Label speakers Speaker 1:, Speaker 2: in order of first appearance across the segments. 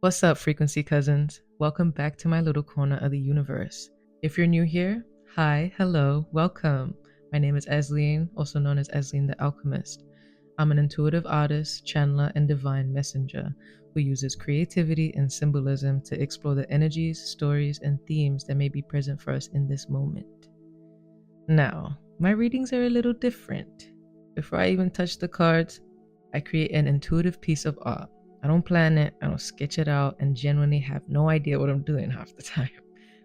Speaker 1: What's up, frequency cousins? Welcome back to my little corner of the universe. If you're new here, hi, hello, welcome. My name is Esleen, also known as Esleen the Alchemist. I'm an intuitive artist, channeler, and divine messenger who uses creativity and symbolism to explore the energies, stories, and themes that may be present for us in this moment. Now, my readings are a little different. Before I even touch the cards, I create an intuitive piece of art. I don't plan it, I don't sketch it out, and genuinely have no idea what I'm doing half the time.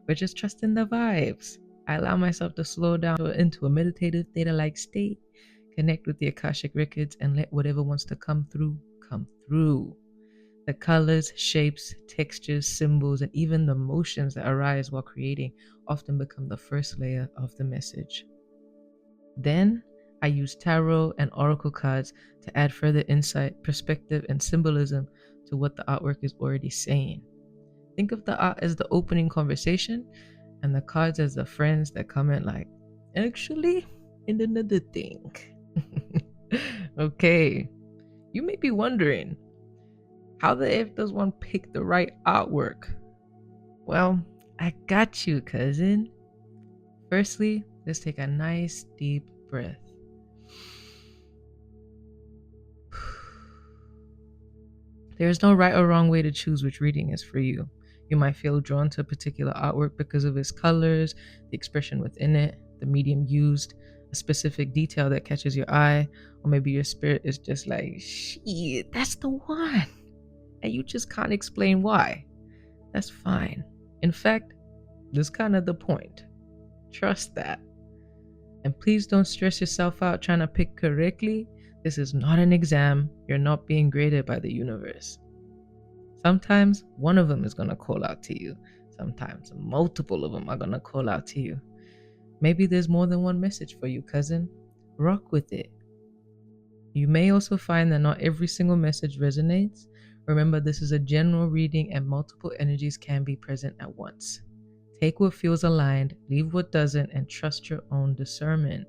Speaker 1: But just trusting the vibes. I allow myself to slow down into a meditative theta-like state, connect with the Akashic records, and let whatever wants to come through, come through. The colors, shapes, textures, symbols, and even the emotions that arise while creating often become the first layer of the message. Then I use tarot and oracle cards to add further insight, perspective, and symbolism to what the artwork is already saying. Think of the art as the opening conversation and the cards as the friends that comment like, actually, and another thing. Okay, you may be wondering, how the F does one pick the right artwork? Well, I got you, cousin. Firstly, let's take a nice deep breath. There is no right or wrong way to choose which reading is for you. You might feel drawn to a particular artwork because of its colors, the expression within it, the medium used, a specific detail that catches your eye, or maybe your spirit is just like, shit, that's the one. And you just can't explain why. That's fine. In fact, that's kind of the point. Trust that. And please don't stress yourself out trying to pick correctly. This is not an exam. You're not being graded by the universe. Sometimes one of them is going to call out to you. Sometimes multiple of them are going to call out to you. Maybe there's more than one message for you, cousin. Rock with it. You may also find that not every single message resonates. Remember, this is a general reading and multiple energies can be present at once. Take what feels aligned, leave what doesn't, and trust your own discernment.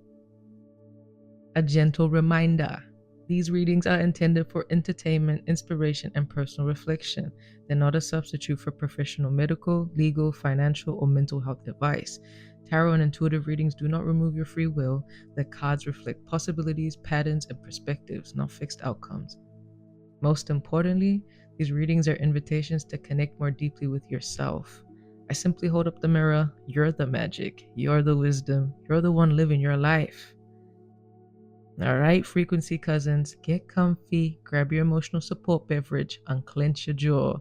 Speaker 1: A gentle reminder. These readings are intended for entertainment, inspiration, and personal reflection. They're not a substitute for professional medical, legal, financial, or mental health advice. Tarot and intuitive readings do not remove your free will. The cards reflect possibilities, patterns, and perspectives, not fixed outcomes. Most importantly, these readings are invitations to connect more deeply with yourself. I simply hold up the mirror. You're the magic. You're the wisdom. You're the one living your life. All right, frequency cousins, get comfy, grab your emotional support beverage, unclench your jaw.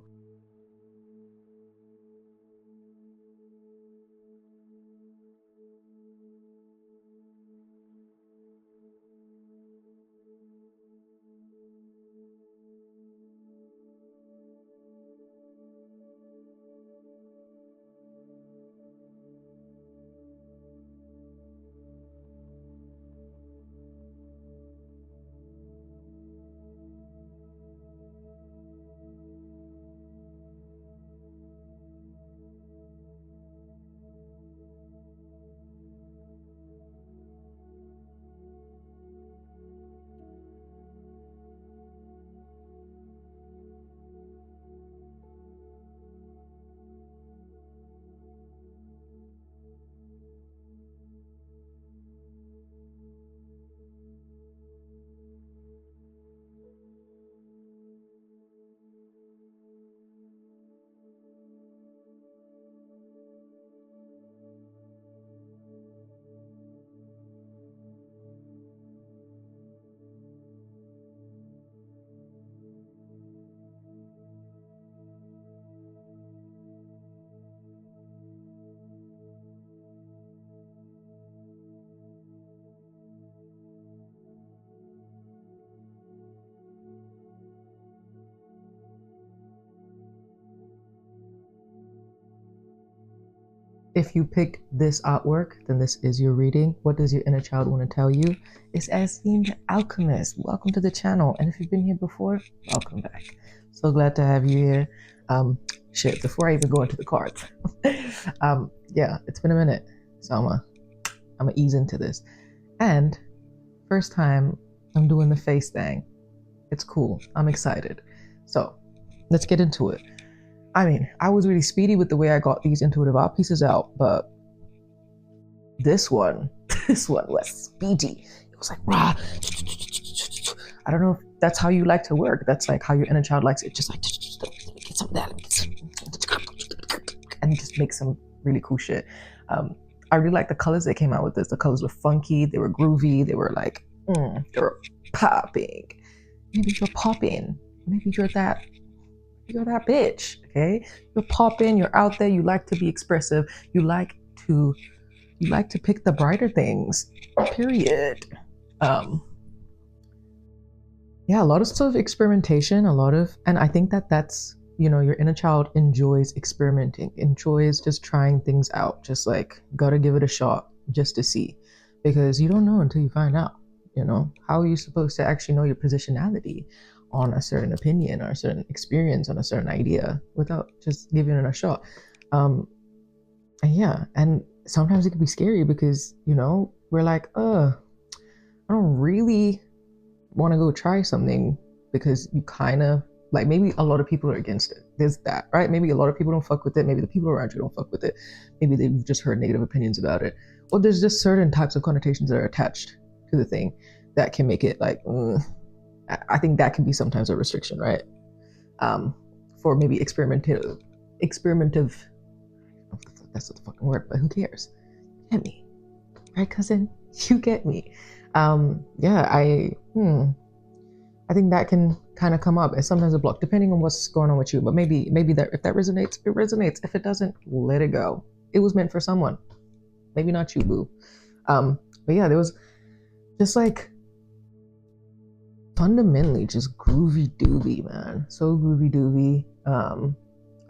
Speaker 1: If you pick this artwork, then this is your reading. What does your inner child want to tell you? It's Esleen the Alchemist. Welcome to the channel. And if you've been here before, welcome back. So glad to have you here. Before I even go into the cards. Yeah, it's been a minute. So I'm gonna ease into this. And first time I'm doing the face thing. It's cool. I'm excited. So let's get into it. I mean, I was really speedy with the way I got these intuitive art pieces out, but this one, this one was speedy. It was like, rah. I don't know if that's how you like to work. That's like how your inner child likes it. Just like, get some of that. And just make some really cool shit. I really like the colors they came out with this. The colors were funky, they were groovy, they were like, they were popping. Maybe you're popping. Maybe you're that bitch, okay? You're popping, you're out there, you like to be expressive, you like to pick the brighter things. Period. Yeah, a lot of sort of experimentation, and I think that's, your inner child enjoys experimenting, enjoys just trying things out, just like gotta give it a shot just to see, because you don't know until you find out. How are you supposed to actually know your positionality on a certain opinion or a certain experience on a certain idea without just giving it a shot? And yeah, and sometimes it can be scary because we're like, I don't really want to go try something, because you kind of like, maybe a lot of people are against it. There's that, right? Maybe a lot of people don't fuck with it. Maybe the people around you don't fuck with it. Maybe they've just heard negative opinions about it. Or there's just certain types of connotations that are attached to the thing that can make it like, I think that can be sometimes a restriction, right? For maybe experimentative, that's not the fucking word, but who cares? You get me, right, cousin? You get me. Yeah, I think that can kind of come up as sometimes a block, depending on what's going on with you. But maybe that if that resonates, it resonates. If it doesn't, let it go. It was meant for someone. Maybe not you, boo. But yeah, there was just like fundamentally just groovy doovy, man. So groovy doovy. I'm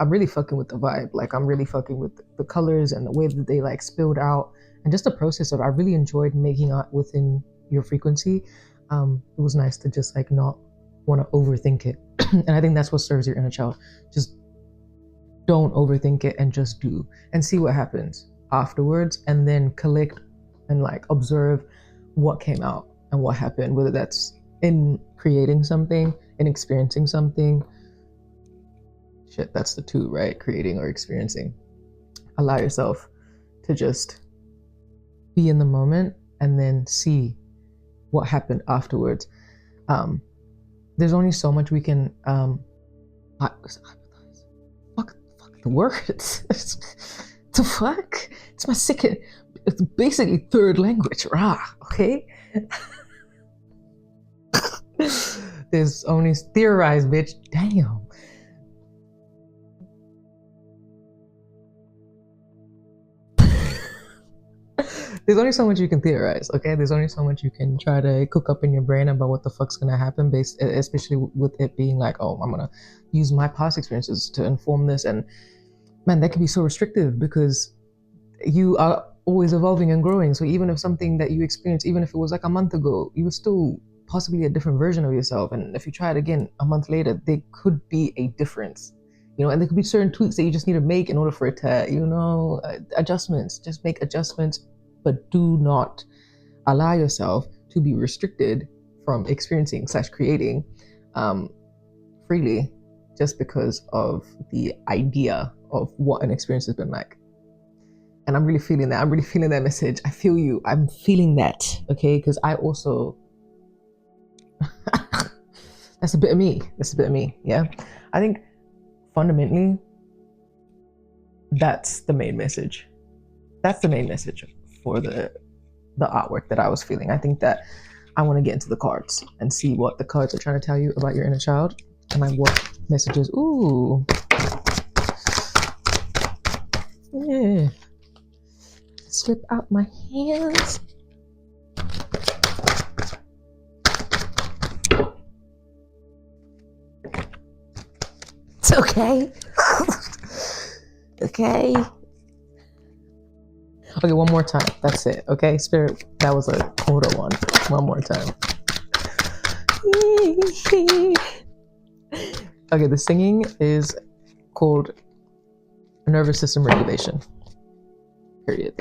Speaker 1: really fucking with the vibe. Like, I'm really fucking with the colors and the way that they like spilled out, and just the process of it. I really enjoyed making art within your frequency. It was nice to just like not want to overthink it. And I think that's what serves your inner child. Just don't overthink it and just do and see what happens afterwards, and then collect and like observe what came out and what happened, whether that's in creating something, in experiencing something. Shit, that's the two, right? Creating or experiencing. Allow yourself to just be in the moment and then see what happened afterwards. There's only so much we can fuck the words. The fuck? It's my second, it's basically third language. Okay? There's only theorized, bitch. Damn. There's only so much you can theorize, okay? There's only so much you can try to cook up in your brain about what the fuck's gonna happen, especially with it being like, oh, I'm gonna use my past experiences to inform this. And man, that can be so restrictive, because you are always evolving and growing. So even if something that you experienced, even if it was like a month ago, you were still possibly a different version of yourself. And if you try it again a month later, there could be a difference. And there could be certain tweaks that you just need to make in order for it to, adjustments. Just make adjustments, but do not allow yourself to be restricted from experiencing / creating freely, just because of the idea of what an experience has been like. And I'm really feeling that. I'm really feeling that message. I feel you. I'm feeling that, okay? Because I also... That's a bit of me. Yeah? I think fundamentally, that's the main message. That's the main message for the artwork that I was feeling. I think that I want to get into the cards and see what the cards are trying to tell you about your inner child, and like what messages. Ooh, yeah. Slip out my hands. It's okay. Okay. Okay, one more time. That's it. Okay, Spirit, that was a quarter one. One more time. Okay, the singing is called nervous system regulation. Period.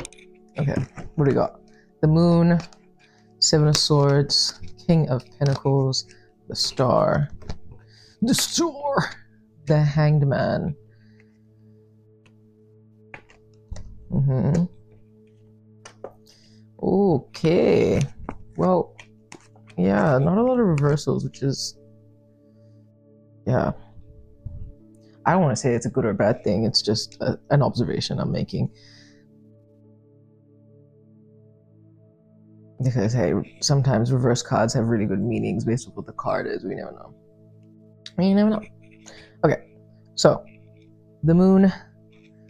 Speaker 1: Okay, what do we got? The Moon, Seven of Swords, King of Pentacles, the Star, the Hanged Man, Mm-hmm. Okay. Well, yeah, not a lot of reversals, which is, yeah. I don't want to say it's a good or bad thing. It's just an observation I'm making. Because, hey, sometimes reverse cards have really good meanings based on what the card is. We never know. You never know. Okay, so the moon.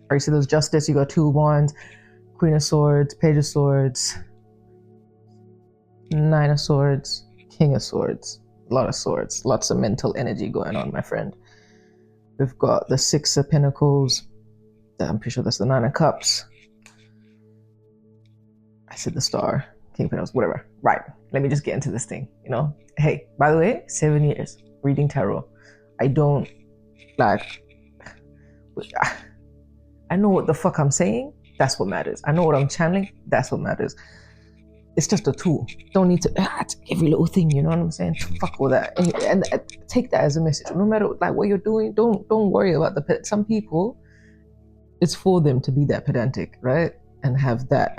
Speaker 1: Or you see those justice, you got 2 wands, Queen of Swords, Page of Swords, 9 of Swords, King of Swords. A lot of swords, lots of mental energy going on, my friend. We've got the 6 of Pentacles. I'm pretty sure that's the 9 of Cups. I said the Star, King of Pentacles, whatever. Right, let me just get into this thing, you know? Hey, by the way, 7 years reading tarot. I don't, like, I know what the fuck I'm saying. That's what matters. I know what I'm channeling. That's what matters. It's just a tool. Don't need to every little thing. You know what I'm saying? Fuck all that, and take that as a message. No matter like what you're doing, don't worry about the. Some people, it's for them to be that pedantic, right? And have that,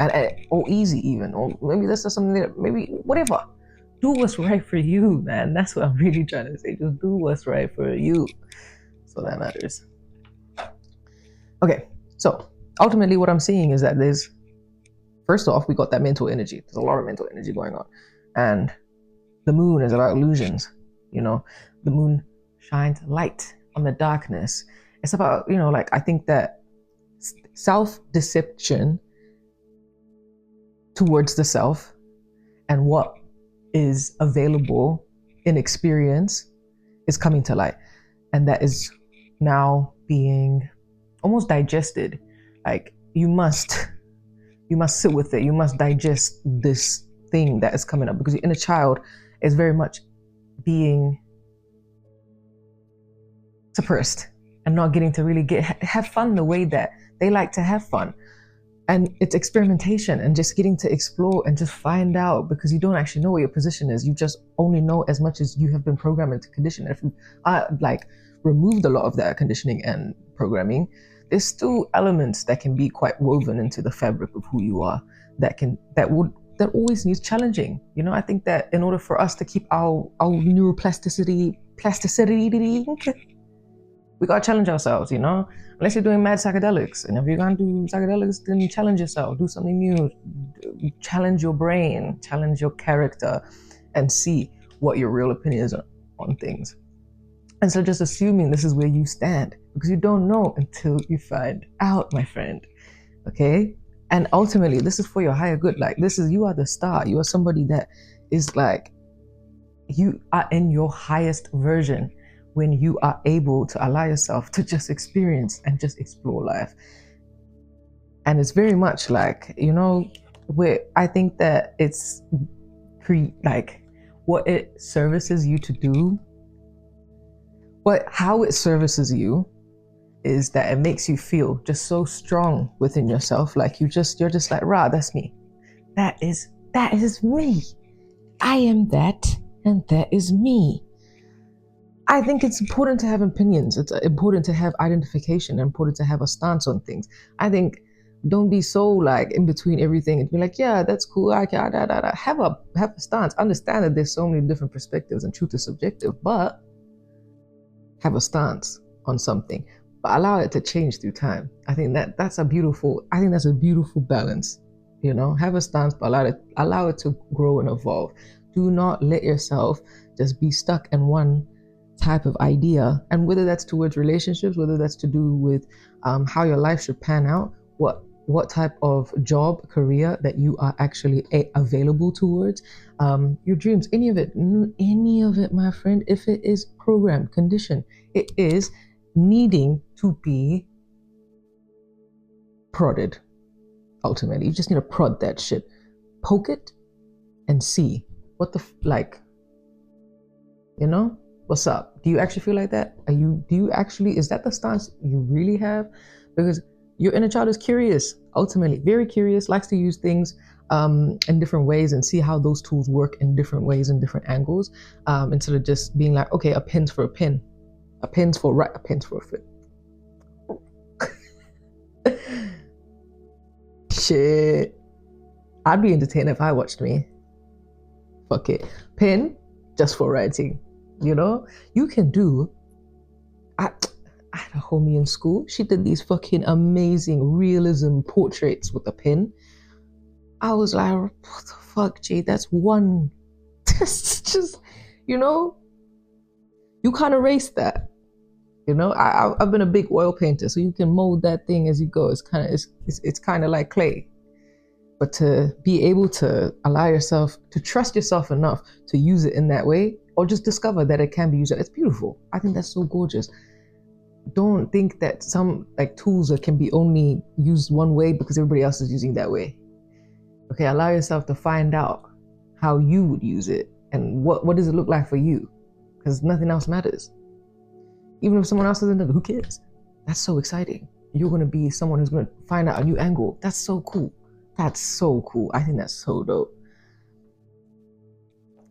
Speaker 1: or easy even, or maybe that's just something that maybe whatever. Do what's right for you, man. That's what I'm really trying to say. Just do what's right for you. So that matters. Okay, so ultimately, what I'm seeing is that there's. First off, we got that mental energy. There's a lot of mental energy going on. And the moon is about illusions. You know, the moon shines light on the darkness. It's about, you know, like I think that self-deception towards the self and what is available in experience is coming to light. And that is now being almost digested. Like you must sit with it. You must digest this thing that is coming up because your inner child is very much being suppressed and not getting to really have fun the way that they like to have fun. And it's experimentation and just getting to explore and just find out because you don't actually know what your position is. You just only know as much as you have been programmed into condition. If you removed a lot of that conditioning and programming, there's still elements that can be quite woven into the fabric of who you are that always needs challenging. You know, I think that in order for us to keep our neuroplasticity, we gotta challenge ourselves, you know? Unless you're doing mad psychedelics. And if you're gonna do psychedelics, then you challenge yourself, do something new, challenge your brain, challenge your character, and see what your real opinion is on things. And so just assuming this is where you stand, because you don't know until you find out, my friend. Okay? And ultimately, this is for your higher good. Like, you are the star. You are somebody that is like, you are in your highest version when you are able to allow yourself to just experience and just explore life. And it's very much like, you know, where I think that it's like what it services you to do, how it services you is that it makes you feel just so strong within yourself. Like you're just like, rah, that's me. That is me. I am that, and that is me. I think it's important to have opinions. It's important to have identification, important to have a stance on things. I think don't be so like in between everything and be like, yeah, that's cool. Have a stance. Understand that there's so many different perspectives and truth is subjective, but have a stance on something, but allow it to change through time. I think that's a beautiful balance. You know, have a stance, but allow it to grow and evolve. Do not let yourself just be stuck in one type of idea, and whether that's towards relationships, whether that's to do with how your life should pan out, what type of job, career that you are actually available towards, your dreams, any of it, my friend. If it is programmed, conditioned, it is needing to be prodded. Ultimately, you just need to prod that shit, poke it, and see what the you know. What's up? Do you actually feel like that? Is that the stance you really have? Because your inner child is curious, ultimately, very curious, likes to use things in different ways and see how those tools work in different ways and different angles, instead of just being like, okay, a pin's for a pin, a pin's for right, a pin's for a fit. Shit. I'd be entertained if I watched me. Fuck it. Pen, just for writing. You know? You can do. I had a homie in school. She did these fucking amazing realism portraits with a pen. I was like, what the fuck, Jay? That's one. It's just, you know, you can't erase that. You know, I've been a big oil painter, so you can mold that thing as you go. It's kind of like clay. But to be able to allow yourself to trust yourself enough to use it in that way, or just discover that it can be used, it's beautiful. I think that's so gorgeous. Don't think that some like tools that can be only used one way because everybody else is using that way. Okay, allow yourself to find out how you would use it and what does it look like for you, because nothing else matters. Even if someone else doesn't know, who cares? That's so exciting. You're going to be someone who's going to find out a new angle. That's so cool. That's so cool. I think that's so dope.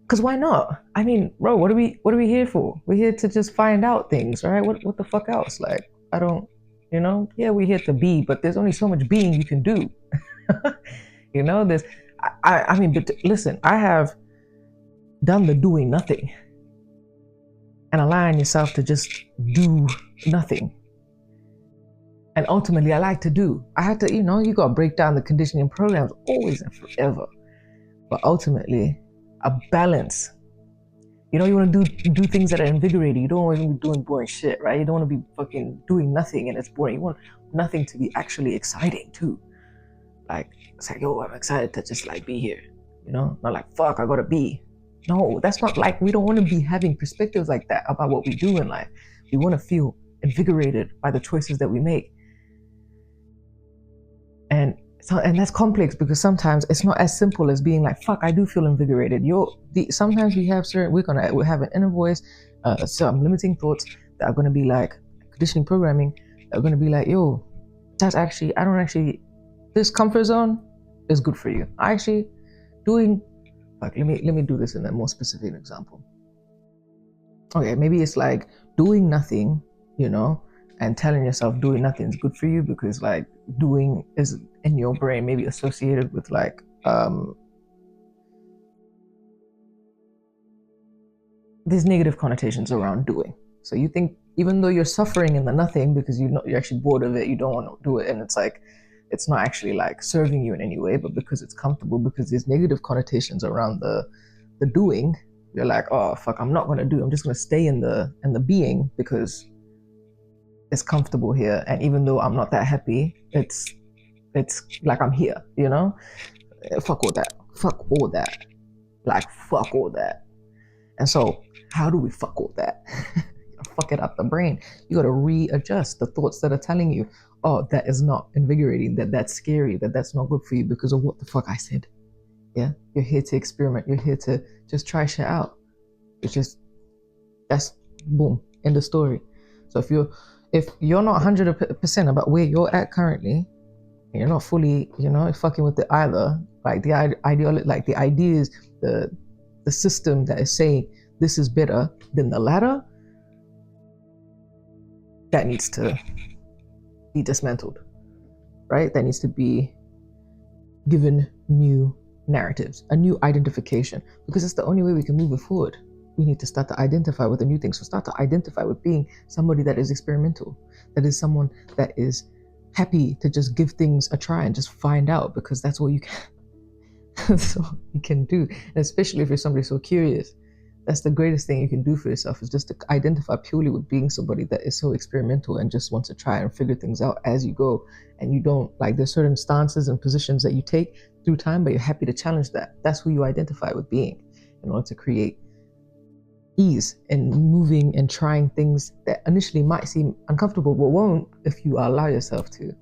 Speaker 1: Because why not? I mean, bro, what are we here for? We're here to just find out things, right? What the fuck else? Like, I don't, you know, yeah, we're here to be, but there's only so much being you can do. You know, I mean, but listen, I have done the doing nothing and allowing yourself to just do nothing. And ultimately, I like to do. I had to, you know, you got to break down the conditioning programs always and forever. But ultimately, a balance. You know, you want to do things that are invigorating. You don't want to be doing boring shit, right? You don't want to be fucking doing nothing and it's boring. You want nothing to be actually exciting too. Like, it's like, yo, I'm excited to just like be here. You know, not like, fuck, I gotta be. No, that's not like, we don't want to be having perspectives like that about what we do in life. We want to feel invigorated by the choices that we make. And that's complex because sometimes it's not as simple as being like, fuck, I do feel invigorated. Sometimes we have we have an inner voice, some limiting thoughts that are going to be like conditioning programming, that are going to be like, yo, this comfort zone is good for you. Let me do this in a more specific example. Okay, maybe it's like doing nothing, you know, and telling yourself doing nothing is good for you because like doing is in your brain maybe associated with like there's negative connotations around doing. So you think even though you're suffering in the nothing because you're actually bored of it, you don't want to do it, and it's like it's not actually like serving you in any way, but because it's comfortable, because there's negative connotations around the doing, you're like, oh fuck, I'm not gonna do. I'm just gonna stay in the being because it's comfortable here, and even though I'm not that happy, it's like I'm here, you know. Fuck all that. Fuck all that. Like fuck all that. And so, how do we fuck all that? Fuck it up the brain. You got to readjust the thoughts that are telling you, oh, that is not invigorating, that's scary, that's not good for you because of what the fuck I said. Yeah, you're here to experiment. You're here to just try shit out. That's boom, end of story. So if you're not 100% about where you're at currently, and you're not fully, you know, fucking with it either, like the ideology, like the ideas, the system that is saying this is better than the latter, that needs to be dismantled, right? That needs to be given new narratives, a new identification, because it's the only way we can move it forward. We need to start to identify with the new things. So start to identify with being somebody that is experimental, that is someone that is happy to just give things a try and just find out, because that's what you can. That's all you can do. And especially if you're somebody so curious, that's the greatest thing you can do for yourself, is just to identify purely with being somebody that is so experimental and just wants to try and figure things out as you go. And you don't like, there's certain stances and positions that you take through time, but you're happy to challenge that. That's who you identify with being, in order to create ease in moving and trying things that initially might seem uncomfortable, but won't if you allow yourself to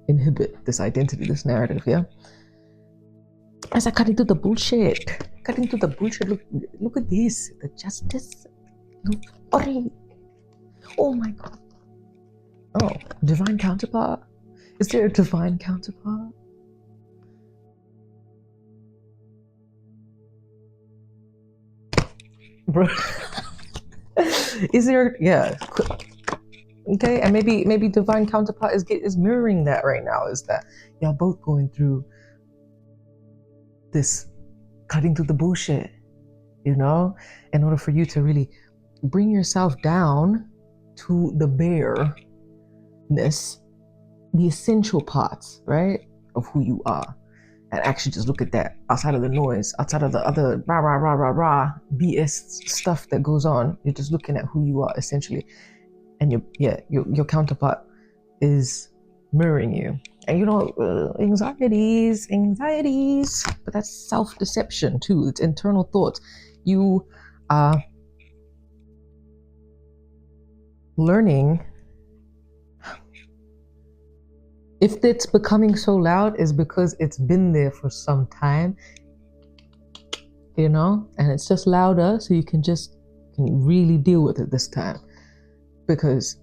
Speaker 1: inhibit this identity, this narrative. Yeah. As I cutting through the bullshit. Look at this. The justice. Oh my god. Oh, divine counterpart? Is there a divine counterpart? Bro. Is there? Yeah. Okay, and maybe divine counterpart is mirroring that right now. Is that y'all both going through this, cutting through the bullshit, you know, in order for you to really bring yourself down to the bareness, the essential parts, right, of who you are, and actually just look at that outside of the noise, outside of the other rah rah rah rah rah BS stuff that goes on. You're just looking at who you are essentially, and your counterpart is mirroring you. And anxieties, but that's self-deception too. It's internal thoughts. You are learning. If it's becoming so loud, is because it's been there for some time, and it's just louder, so you can really deal with it this time, because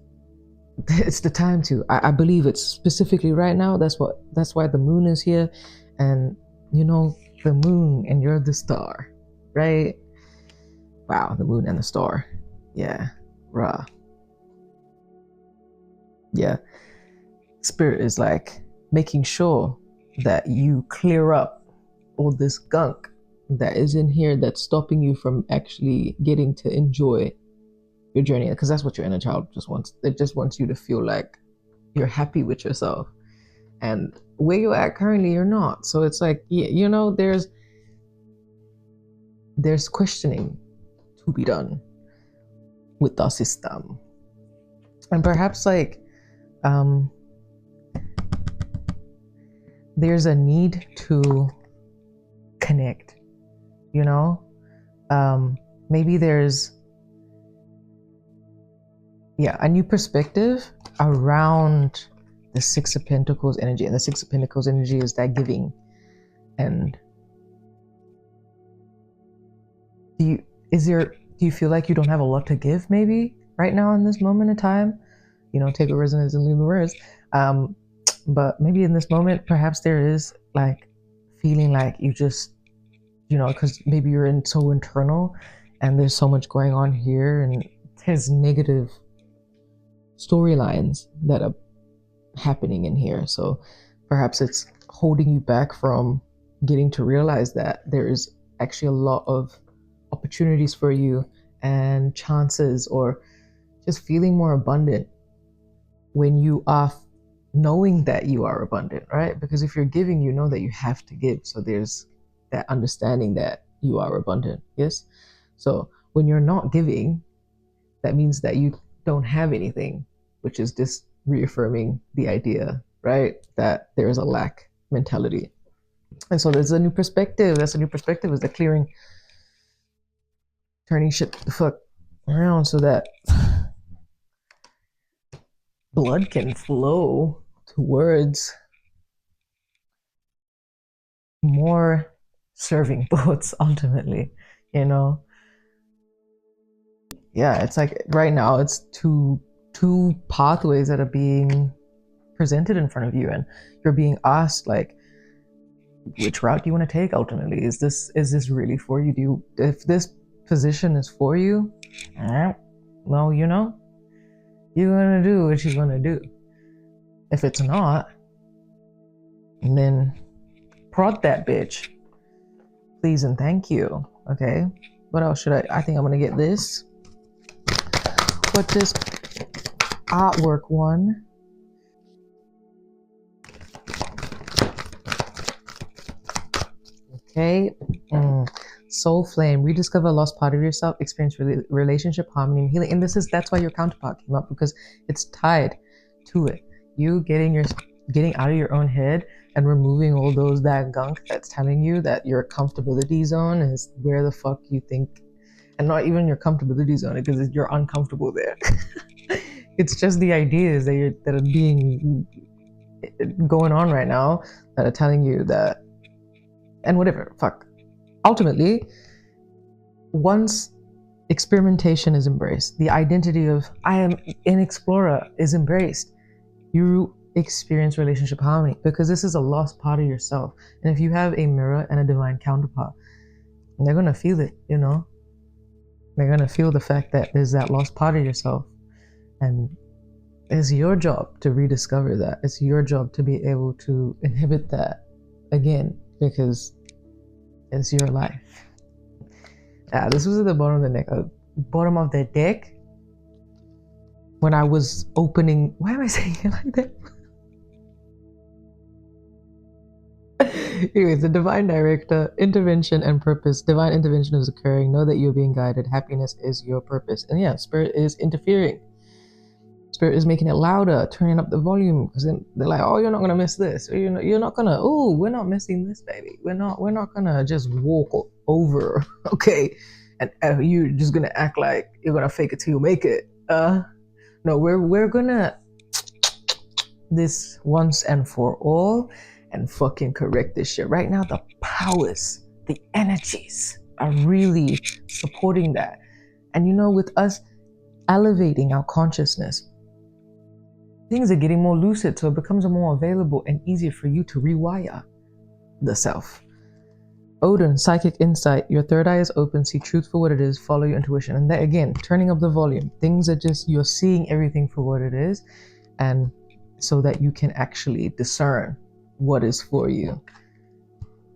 Speaker 1: it's the time to. I believe it's specifically right now. That's why the moon is here, and the moon, and you're the star, right? Wow, the moon and the star. Yeah, rah. Yeah, spirit is like making sure that you clear up all this gunk that is in here that's stopping you from actually getting to enjoy your journey, because that's what your inner child just wants. It just wants you to feel like you're happy with yourself, and where you're at currently you're not. So it's like, there's questioning to be done with our system, and perhaps there's a need to connect, maybe there's a new perspective around the Six of Pentacles energy. And the Six of Pentacles energy is that giving. And do you feel like you don't have a lot to give maybe right now in this moment in time? Take a resonance and leave the rest. But maybe in this moment, perhaps there is like feeling like you just, because maybe you're so internal, and there's so much going on here, and there's negative storylines that are happening in here. So perhaps it's holding you back from getting to realize that there is actually a lot of opportunities for you and chances, or just feeling more abundant when you are knowing that you are abundant, right? Because if you're giving, you know that you have to give. So there's that understanding that you are abundant. Yes. So when you're not giving, that means that you don't have anything, which is just reaffirming the idea, right, that there is a lack mentality. And so there's a new perspective. That's a new perspective, is the clearing, turning shit the fuck around so that blood can flow towards more serving thoughts ultimately. It's like right now it's two pathways that are being presented in front of you, and you're being asked like, which route do you want to take ultimately? Is this really for you? If this position is for you, well, you're gonna do what you're gonna do. If it's not, then prod that bitch, please and thank you. Okay, what else should I think I'm gonna get this. But this artwork one. Okay. Soul flame, rediscover a lost part of yourself, experience relationship harmony and healing. And that's why your counterpart came up, because it's tied to it. You getting out of your own head and removing all that gunk that's telling you that your comfortability zone is where the fuck you think, and not even your comfortability zone, because you're uncomfortable there. It's just the ideas that are being going on right now that are telling you that, and whatever, fuck. Ultimately, once experimentation is embraced, the identity of I am an explorer is embraced, you experience relationship harmony, because this is a lost part of yourself. And if you have a mirror and a divine counterpart, they're gonna feel it, they're gonna feel the fact that there's that lost part of yourself. And It's your job to rediscover that. It's your job to be able to inhibit that again, because it's your life. This was at the bottom of the deck when I was opening. Why am I saying it like that? Anyways, the divine director, intervention and purpose. Divine intervention is occurring. Know that you're being guided. Happiness is your purpose. And yeah, spirit is interfering. Spirit is making it louder, turning up the volume, because then they're like, "Oh, you're not gonna miss this. Or you're not gonna. Oh, we're not missing this, baby. We're not gonna just walk over, okay? And you're just gonna act like you're gonna fake it till you make it. No, we're gonna this once and for all, and fucking correct this shit. Right now, the powers, the energies are really supporting that. And with us elevating our consciousness, things are getting more lucid, so it becomes more available and easier for you to rewire the self. Odin, psychic insight. Your third eye is open. See truth for what it is. Follow your intuition. And that, again, turning up the volume. Things are just, you're seeing everything for what it is, and so that you can actually discern what is for you.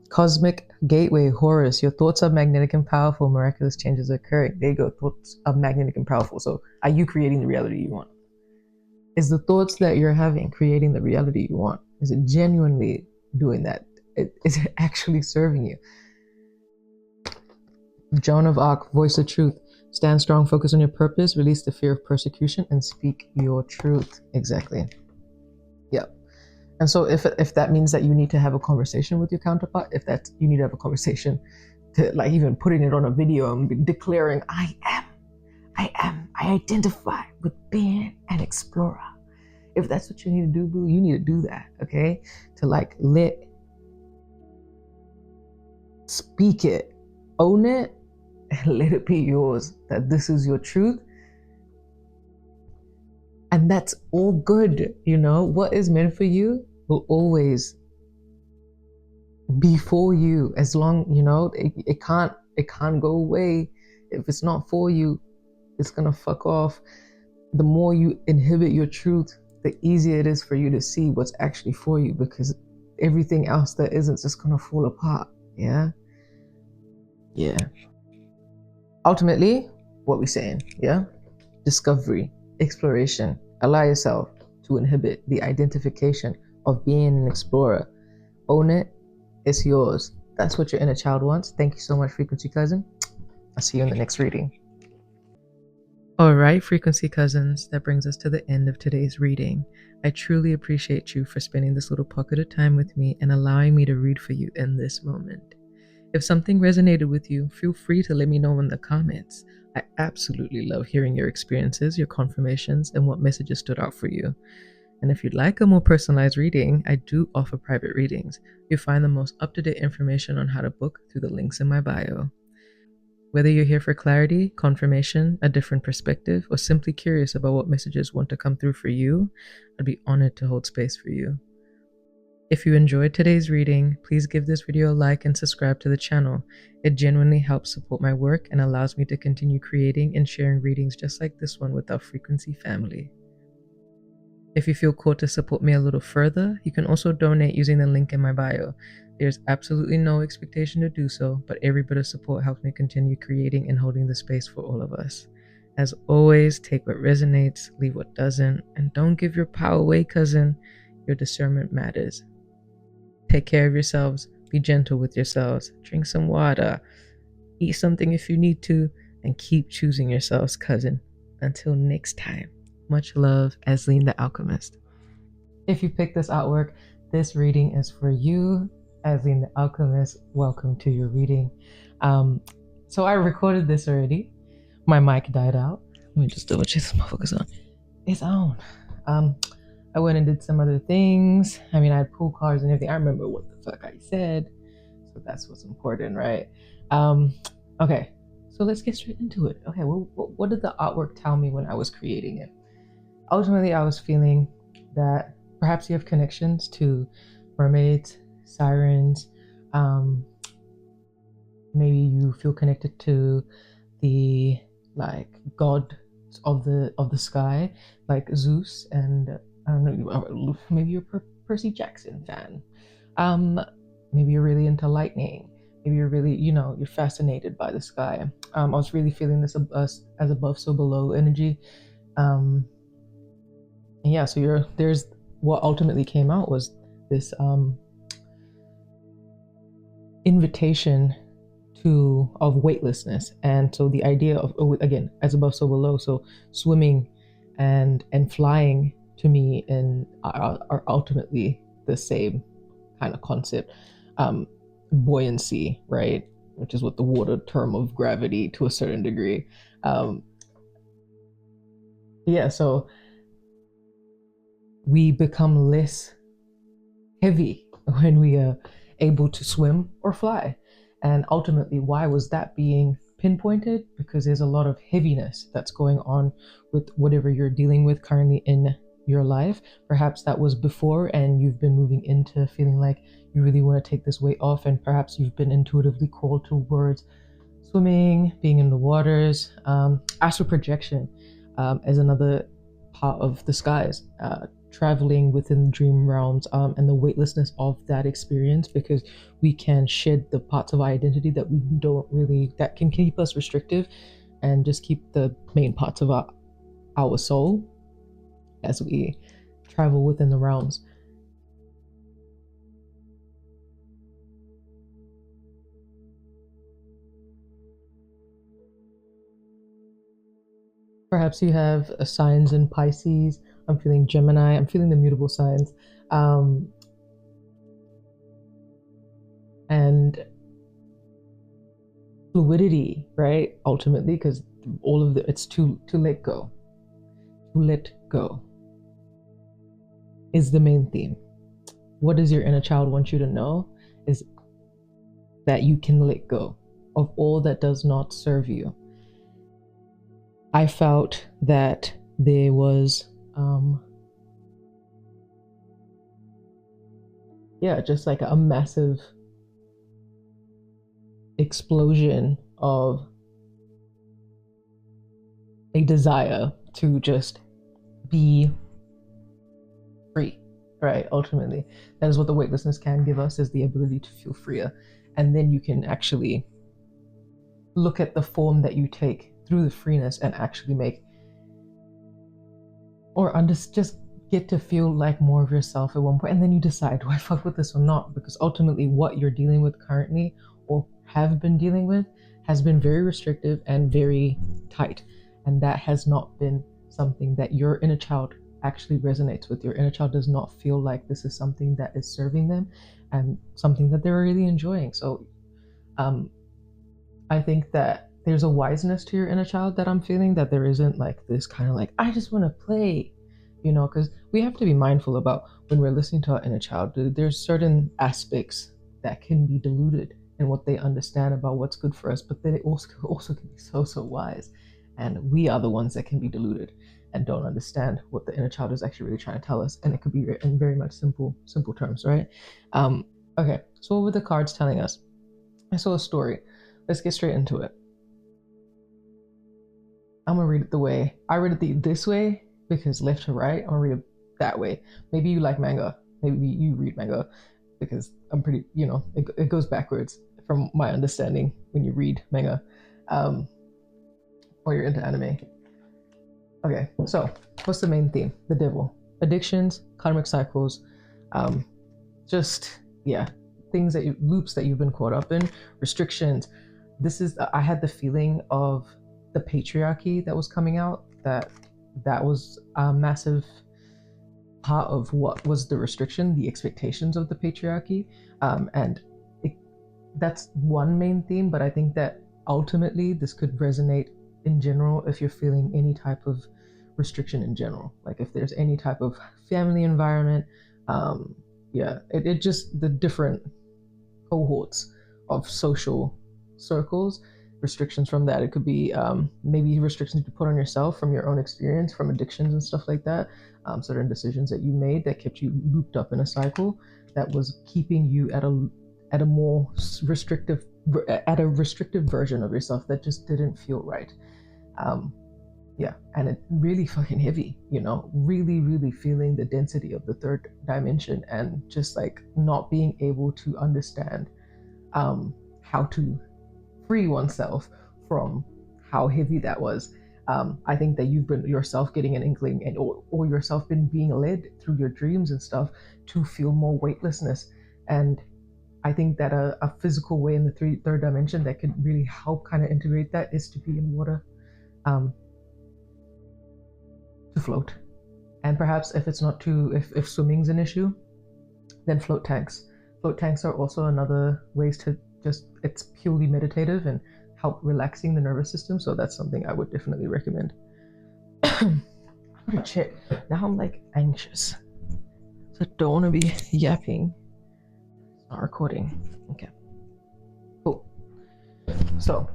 Speaker 1: Cosmic gateway, Horus. Your thoughts are magnetic and powerful. Miraculous changes are occurring. There you go. Thoughts are magnetic and powerful. So are you creating the reality you want? Is the thoughts that you're having creating the reality you want? Is it genuinely doing that? Is it actually serving you? Joan of Arc, voice of truth. Stand strong, focus on your purpose, release the fear of persecution, and speak your truth. Exactly. Yep. And so if that means that you need to have a conversation with your counterpart, if that you need to have a conversation to, like, even putting it on a video and declaring, I identify with being an explorer. If that's what you need to do, boo, you need to do that, okay? To speak it, own it, and let it be yours, that this is your truth. And that's all good, what is meant for you will always be for you, as long, it can't go away. If it's not for you, it's gonna fuck off. The more you inhibit your truth, the easier it is for you to see what's actually for you, because everything else that isn't just gonna fall apart. Yeah. Ultimately, what we're saying, discovery, exploration. Allow yourself to inhibit the identification of being an explorer. Own it. It's yours. That's what your inner child wants. Thank you so much, Frequency Cousin. I'll see you in the next reading. All right, Frequency Cousins, that brings us to the end of today's reading. I truly appreciate you for spending this little pocket of time with me and allowing me to read for you in this moment. If something resonated with you, feel free to let me know in the comments. I absolutely love hearing your experiences, your confirmations, and what messages stood out for you. And if you'd like a more personalized reading, I do offer private readings. You'll find the most up-to-date information on how to book through the links in my bio. Whether you're here for clarity, confirmation, a different perspective, or simply curious about what messages want to come through for you, I'd be honored to hold space for you. If you enjoyed today's reading, please give this video a like and subscribe to the channel. It genuinely helps support my work and allows me to continue creating and sharing readings just like this one with our Frequency family. If you feel called to support me a little further, you can also donate using the link in my bio. There's absolutely no expectation to do so, but every bit of support helps me continue creating and holding the space for all of us. As always, take what resonates, leave what doesn't, and don't give your power away, cousin. Your discernment matters. Take care of yourselves, be gentle with yourselves, drink some water, eat something if you need to, and keep choosing yourselves, cousin. Until next time, much love, Asleen the Alchemist. If you picked this artwork, this reading is for you. Asleen the Alchemist, welcome to your reading. So I recorded this already. My mic died out. Let me just double check this motherfucker's on. It's on. I went and did some other things. I mean, I had pull cards and everything. I remember what the fuck I said. So that's what's important, right? Okay, so let's get straight into it. Okay, well, what did the artwork tell me when I was creating it? Ultimately, I was feeling that perhaps you have connections to mermaids, sirens. Maybe you feel connected to the god of the sky, like Zeus and I don't know, maybe you're a Percy Jackson fan. Um, Maybe you're really into lightning. Maybe you're really, you're fascinated by the sky. I was really feeling this as above so below energy. Um, and yeah, so there's what ultimately came out was this invitation of weightlessness, and so the idea of, again, as above so below, so swimming and flying to me and are ultimately the same kind of concept. Buoyancy, right, which is what the water term of gravity to a certain degree. Yeah, so we become less heavy when we are able to swim or fly. And ultimately, why was that being pinpointed? Because there's a lot of heaviness that's going on with whatever you're dealing with currently in your life. Perhaps that was before, and you've been moving into feeling like you really want to take this weight off, and perhaps you've been intuitively called towards swimming, being in the waters. Astral projection is another part of the skies. Traveling within dream realms, and the weightlessness of that experience, because we can shed the parts of our identity that we don't really, that can keep us restrictive, and just keep the main parts of our soul as we travel within the realms. Perhaps you have signs in Pisces. I'm feeling Gemini. I'm feeling the mutable signs. And fluidity, right? Ultimately, because all of it's to let go. To let go is the main theme. What does your inner child want you to know is that you can let go of all that does not serve you. I felt that there was just like a massive explosion of a desire to just be free, right? Ultimately, that is what the weightlessness can give us, is the ability to feel freer. And then you can actually look at the form that you take through the freeness and actually make, or just get to feel like more of yourself at one point, and then you decide, do I fuck with this or not? Because ultimately what you're dealing with currently, or have been dealing with, has been very restrictive and very tight, and that has not been something that your inner child actually resonates with. Your inner child does not feel like this is something that is serving them and something that they're really enjoying. So I think that there's a wiseness to your inner child that I'm feeling, that there isn't like this kind of like, I just want to play, because we have to be mindful about when we're listening to our inner child. There's certain aspects that can be diluted in what they understand about what's good for us, but then it also can be so wise. And we are the ones that can be diluted and don't understand what the inner child is actually really trying to tell us. And it could be in very much simple terms, right? Okay, so what were the cards telling us? I saw a story. Let's get straight into it. I'm gonna read it the way I read it this way, because left to right, I'm gonna read it that way. Maybe you like manga. Maybe you read manga, because I'm pretty, it goes backwards from my understanding when you read manga, or you're into anime. Okay, so what's the main theme? The devil, addictions, karmic cycles, just things loops that you've been caught up in, restrictions. I had the feeling of the patriarchy that was coming out, that was a massive part of what was the restriction, the expectations of the patriarchy, and that's one main theme. But I think that ultimately this could resonate in general if you're feeling any type of restriction in general, like if there's any type of family environment, it just the different cohorts of social circles, restrictions from that. It could be maybe restrictions you put on yourself from your own experience, from addictions and stuff like that, certain decisions that you made that kept you looped up in a cycle that was keeping you at a more restrictive, at a restrictive version of yourself that just didn't feel right. Yeah, and it really fucking heavy, really, really feeling the density of the third dimension and just like not being able to understand how to free oneself from how heavy that was. I think that you've been yourself getting an inkling or yourself been being led through your dreams and stuff to feel more weightlessness. And I think that a physical way in the third dimension that could really help kind of integrate that is to be in water, um, to float. And perhaps if it's not too, if swimming's an issue, then float tanks. Float tanks are also another ways to just, it's purely meditative and help relaxing the nervous system. So that's something I would definitely recommend. Oh shit, now I'm like anxious. So I don't want to be yapping. It's not recording. Okay. Cool. So,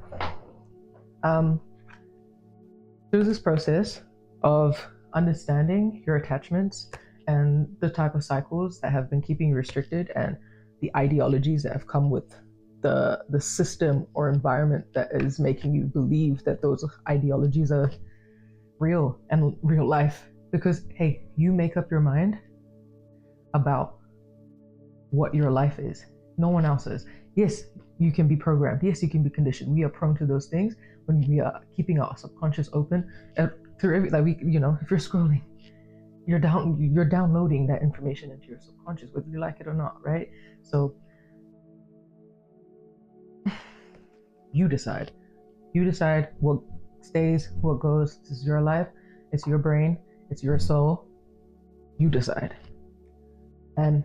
Speaker 1: through this process of understanding your attachments and the type of cycles that have been keeping you restricted and the ideologies that have come with the system or environment that is making you believe that those ideologies are real and real life, because hey, you make up your mind about what your life is, no one else is. Yes, you can be programmed, yes, you can be conditioned. We are prone to those things when we are keeping our subconscious open through every, like, we, if you're scrolling, you're downloading that information into your subconscious, whether you like it or not, right? So you decide what stays, what goes. This is your life, it's your brain, it's your soul. You decide. And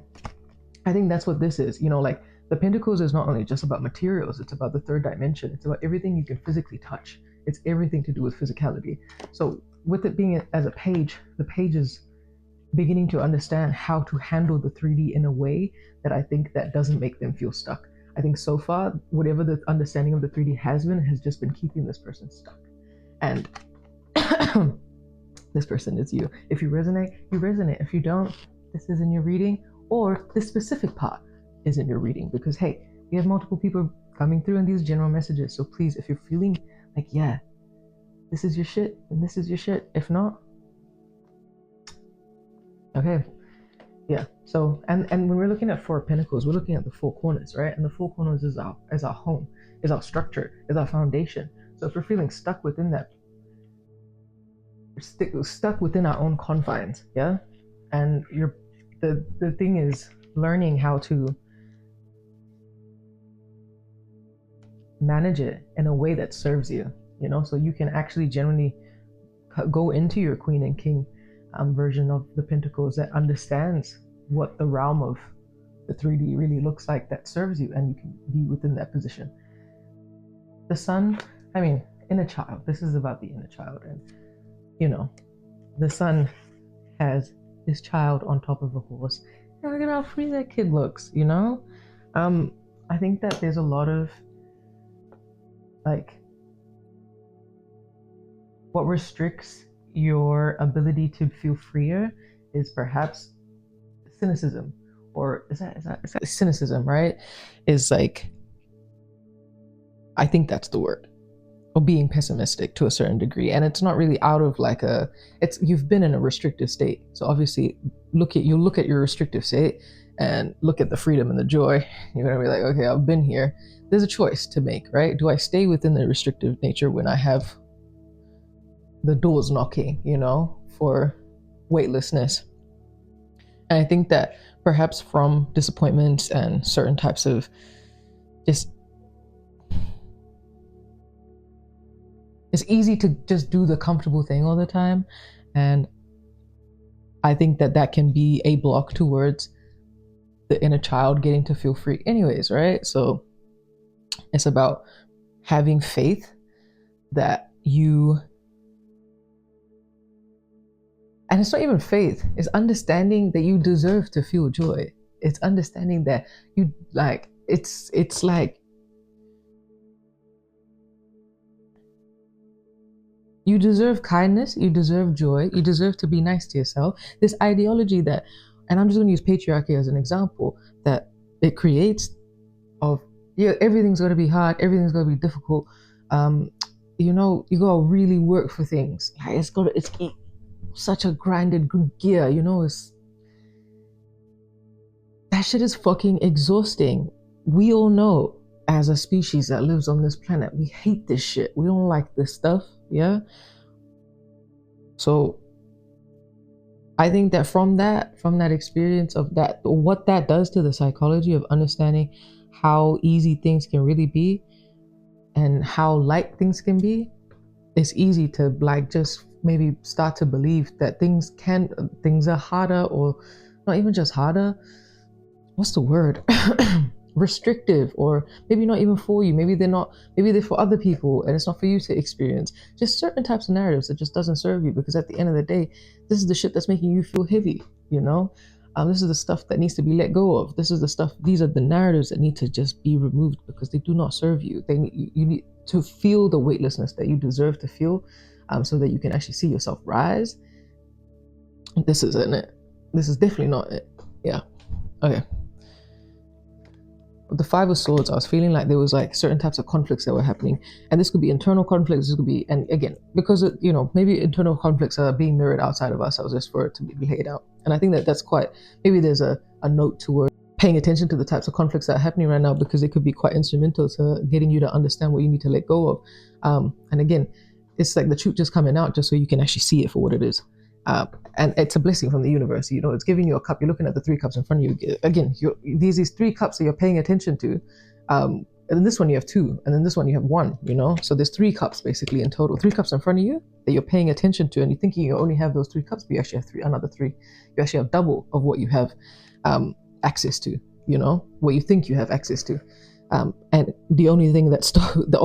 Speaker 1: I think that's what this is. Like the Pentacles is not only just about materials, it's about the third dimension. It's about everything you can physically touch. It's everything to do with physicality. So with it being as a page, the page is beginning to understand how to handle the 3D in a way that I think that doesn't make them feel stuck. I think so far, whatever the understanding of the 3D has just been keeping this person stuck. And this person is you. If you resonate, you resonate. If you don't, this is in your reading, or this specific part is in your reading, because hey, we have multiple people coming through in these general messages. So please, if you're feeling like, yeah, this is your shit, and this is your shit. If not, okay. Yeah. So and when we're looking at Four of Pentacles, we're looking at the four corners, right? And the four corners is our home, is our structure, is our foundation. So if we're feeling stuck within that, stuck within our own confines, yeah. And the thing is learning how to manage it in a way that serves you, so you can actually genuinely go into your Queen and King version of the Pentacles that understands what the realm of the 3D really looks like, that serves you, and you can be within that position. The Sun, inner child. This is about the inner child, and the Sun has this child on top of a horse, and look at how free that kid looks. I think that there's a lot of what restricts your ability to feel freer is perhaps cynicism, or is that cynicism, right? Is like, I think that's the word, or being pessimistic to a certain degree. And it's not really out of you've been in a restrictive state. So obviously look at your restrictive state and look at the freedom and the joy. You're gonna be like, okay, I've been here. There's a choice to make, right? Do I stay within the restrictive nature when I have the doors knocking, for weightlessness? And I think that perhaps from disappointments and certain types of it's easy to just do the comfortable thing all the time. And I think that can be a block towards the inner child getting to feel free anyways, right? So it's about having faith that and it's not even faith, it's understanding that you deserve to feel joy. It's understanding that you it's like you deserve kindness, you deserve joy, you deserve to be nice to yourself. This ideology that, and I'm just going to use patriarchy as an example, that it creates of, yeah, everything's going to be hard, everything's going to be difficult. you gotta really work for things. Like it's such a grinded good gear, it's that shit is fucking exhausting. We all know, as a species that lives on this planet, we hate this shit. We don't like this stuff. Yeah. So I think that from that experience of that, what that does to the psychology of understanding how easy things can really be and how light things can be, it's easy to like just maybe start to believe that things are harder, or not even just harder, what's the word, restrictive, or maybe not even for you. Maybe they're for other people and it's not for you to experience. Just certain types of narratives that just doesn't serve you, because at the end of the day, this is the shit that's making you feel heavy. This is the stuff that needs to be let go of. These are the narratives that need to just be removed, because they do not serve you. You need to feel the weightlessness that you deserve to feel, so that you can actually see yourself rise. This isn't it. This is definitely not it. Yeah. Okay. With the Five of Swords, I was feeling like there was like certain types of conflicts that were happening, and this could be internal conflicts. This could be, and again, because maybe internal conflicts are being mirrored outside of ourselves just for it to be laid out. And I think that's quite, maybe there's a note toward paying attention to the types of conflicts that are happening right now, because it could be quite instrumental to getting you to understand what you need to let go of. And again, it's like the truth just coming out just so you can actually see it for what it is. And it's a blessing from the universe. It's giving you a cup. You're looking at the three cups in front of you. Again, these three cups that you're paying attention to. And then this one you have two, and then this one you have one. So there's three cups basically in total. Three cups in front of you that you're paying attention to, and you're thinking you only have those three cups, but you actually have another three. You actually have double of what you have access to. What you think you have access to. And the only thing the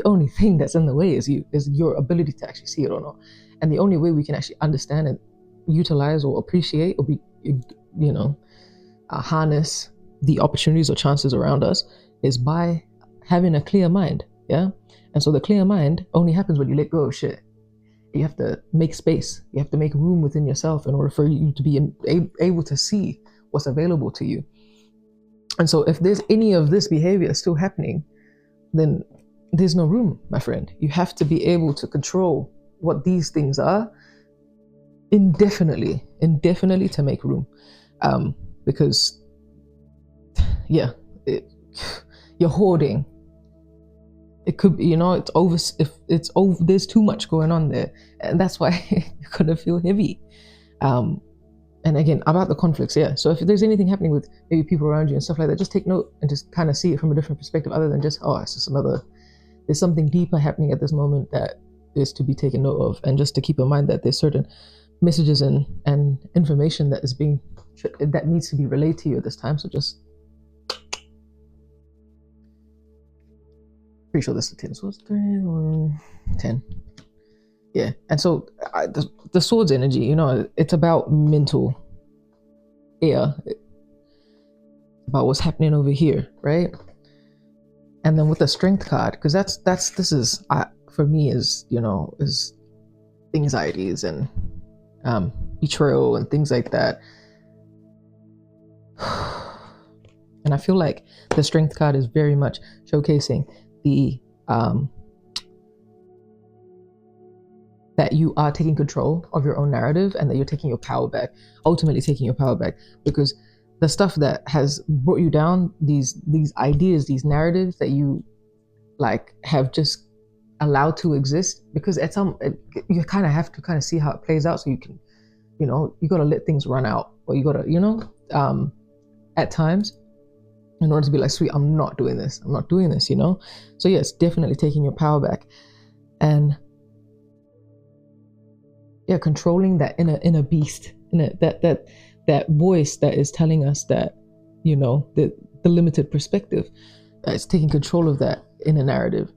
Speaker 1: only thing that's in the way is your ability to actually see it or not. And the only way we can actually understand and utilize or appreciate or be, harness the opportunities or chances around us is by having a clear mind. Yeah. And so the clear mind only happens when you let go of shit. You have to make space. You have to make room within yourself in order for you to be able to see what's available to you. And so if there's any of this behavior still happening, then there's no room, my friend. You have to be able to control what these things are indefinitely to make room. Because you're hoarding. It could be, it's over. If it's over, there's too much going on there, and that's why you're gonna feel heavy. And again, about the conflicts, yeah. So if there's anything happening with maybe people around you and stuff like that, just take note and just kind of see it from a different perspective, other than just, it's just there's something deeper happening at this moment that is to be taken note of. And just to keep in mind that there's certain messages and information that needs to be relayed to you at this time. So just, pretty sure this is 10. So it's 3 or 10. Yeah. And so the swords energy, it's about mental air, about what's happening over here, right? And then with the strength card, because this is for me is anxieties and betrayal and things like that. And I feel like the strength card is very much showcasing the that you are taking control of your own narrative, and that you're taking your power back, ultimately taking your power back, because the stuff that has brought you down, these ideas, these narratives that you like have just allowed to exist, because you kind of have to kind of see how it plays out, so you can, you got to let things run out, or you got to, at times, in order to be like, sweet, I'm not doing this, So yes, definitely taking your power back, and controlling that inner beast, that voice that is telling us that, the limited perspective, it's taking control of that inner narrative,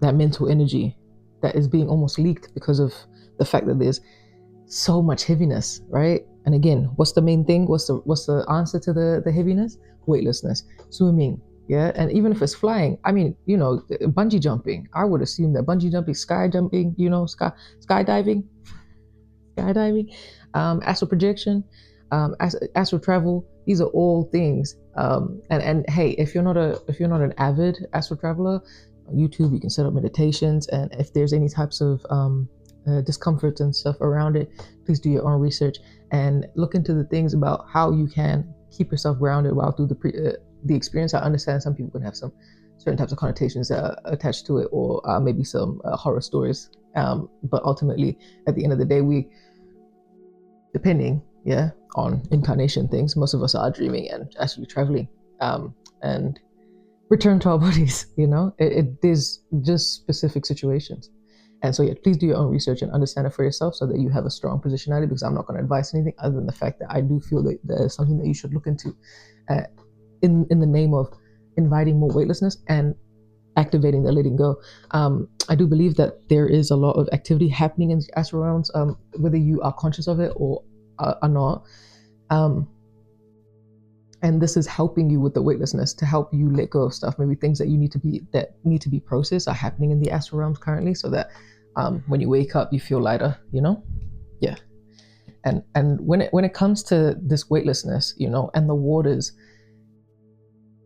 Speaker 1: that mental energy that is being almost leaked because of the fact that there's so much heaviness, right? And again, what's the main thing? What's the answer to the heaviness? Weightlessness, swimming, yeah. And even if it's flying, I mean, bungee jumping, I would assume that bungee jumping, sky jumping, skydiving, astral projection, astral travel, these are all things. And hey, if you're not an avid astral traveler, on YouTube. You can set up meditations, and if there's any types of discomfort and stuff around it, please do your own research and look into the things about how you can keep yourself grounded while through the experience. I understand some people can have some certain types of connotations attached to it, or maybe some horror stories. But ultimately, at the end of the day, we, depending, on incarnation things, most of us are dreaming and actually traveling, and return to our bodies. There's just specific situations. And so, please do your own research and understand it for yourself so that you have a strong positionality, because I'm not going to advise anything other than the fact that I do feel that there's something that you should look into in the name of inviting more weightlessness and activating the letting go. I do believe that there is a lot of activity happening in the astral realms, whether you are conscious of it or are not. And this is helping you with the weightlessness, to help you let go of stuff. Maybe things that need to be processed are happening in the astral realms currently, so that when you wake up, you feel lighter. Yeah. And when it comes to this weightlessness, and the waters,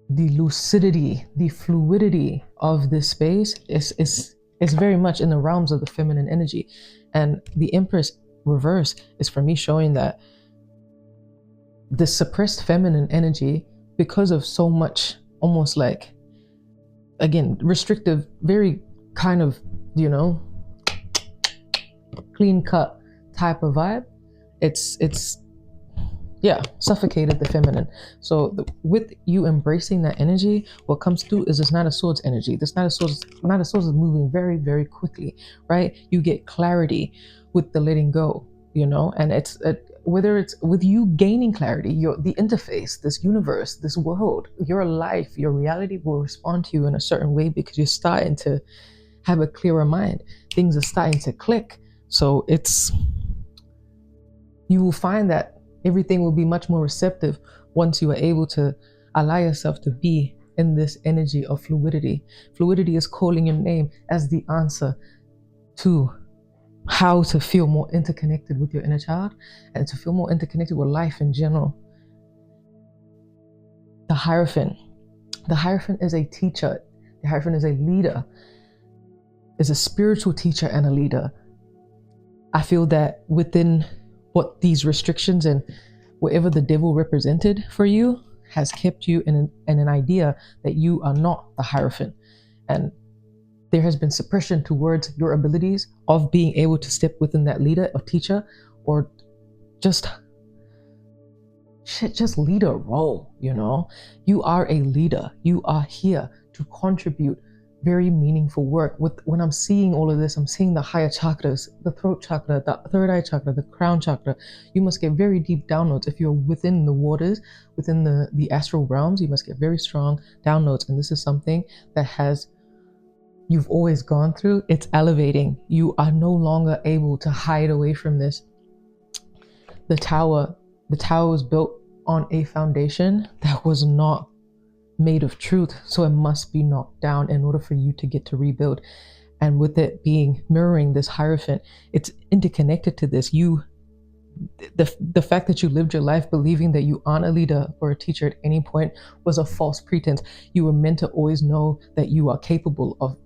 Speaker 1: the lucidity, the fluidity of this space is very much in the realms of the feminine energy. And the Empress reverse is, for me, showing that the suppressed feminine energy, because of so much almost like, again, restrictive, very kind of, clean cut type of vibe, it's suffocated the feminine. So with you embracing that energy, what comes through is this Knight of Swords energy. This Knight of Swords is moving very, very quickly, right? You get clarity with the letting go, and it's whether it's with you gaining clarity, the interface, this universe, this world, your life, your reality will respond to you in a certain way, because you're starting to have a clearer mind. Things are starting to click. So you will find that everything will be much more receptive once you are able to allow yourself to be in this energy of fluidity. Fluidity is calling your name as the answer to how to feel more interconnected with your inner child and to feel more interconnected with life in general. The Hierophant is a teacher. The Hierophant is a leader, is a spiritual teacher and a leader. I feel that within what these restrictions and whatever the devil represented for you has kept you in an idea that you are not the Hierophant. And there has been suppression towards your abilities of being able to step within that leader or teacher, or just lead a role. You are a leader. You are here to contribute very meaningful work. When I'm seeing all of this, I'm seeing the higher chakras, the throat chakra, the third eye chakra, the crown chakra. You must get very deep downloads. If you're within the waters, within the astral realms, you must get very strong downloads. And this is something that you've always gone through. It's elevating. You are no longer able to hide away from this. The tower was built on a foundation that was not made of truth, so it must be knocked down in order for you to get to rebuild. And with it being mirroring this Hierophant, it's interconnected to this. The fact that you lived your life believing that you aren't a leader or a teacher at any point was a false pretense. You were meant to always know that you are capable of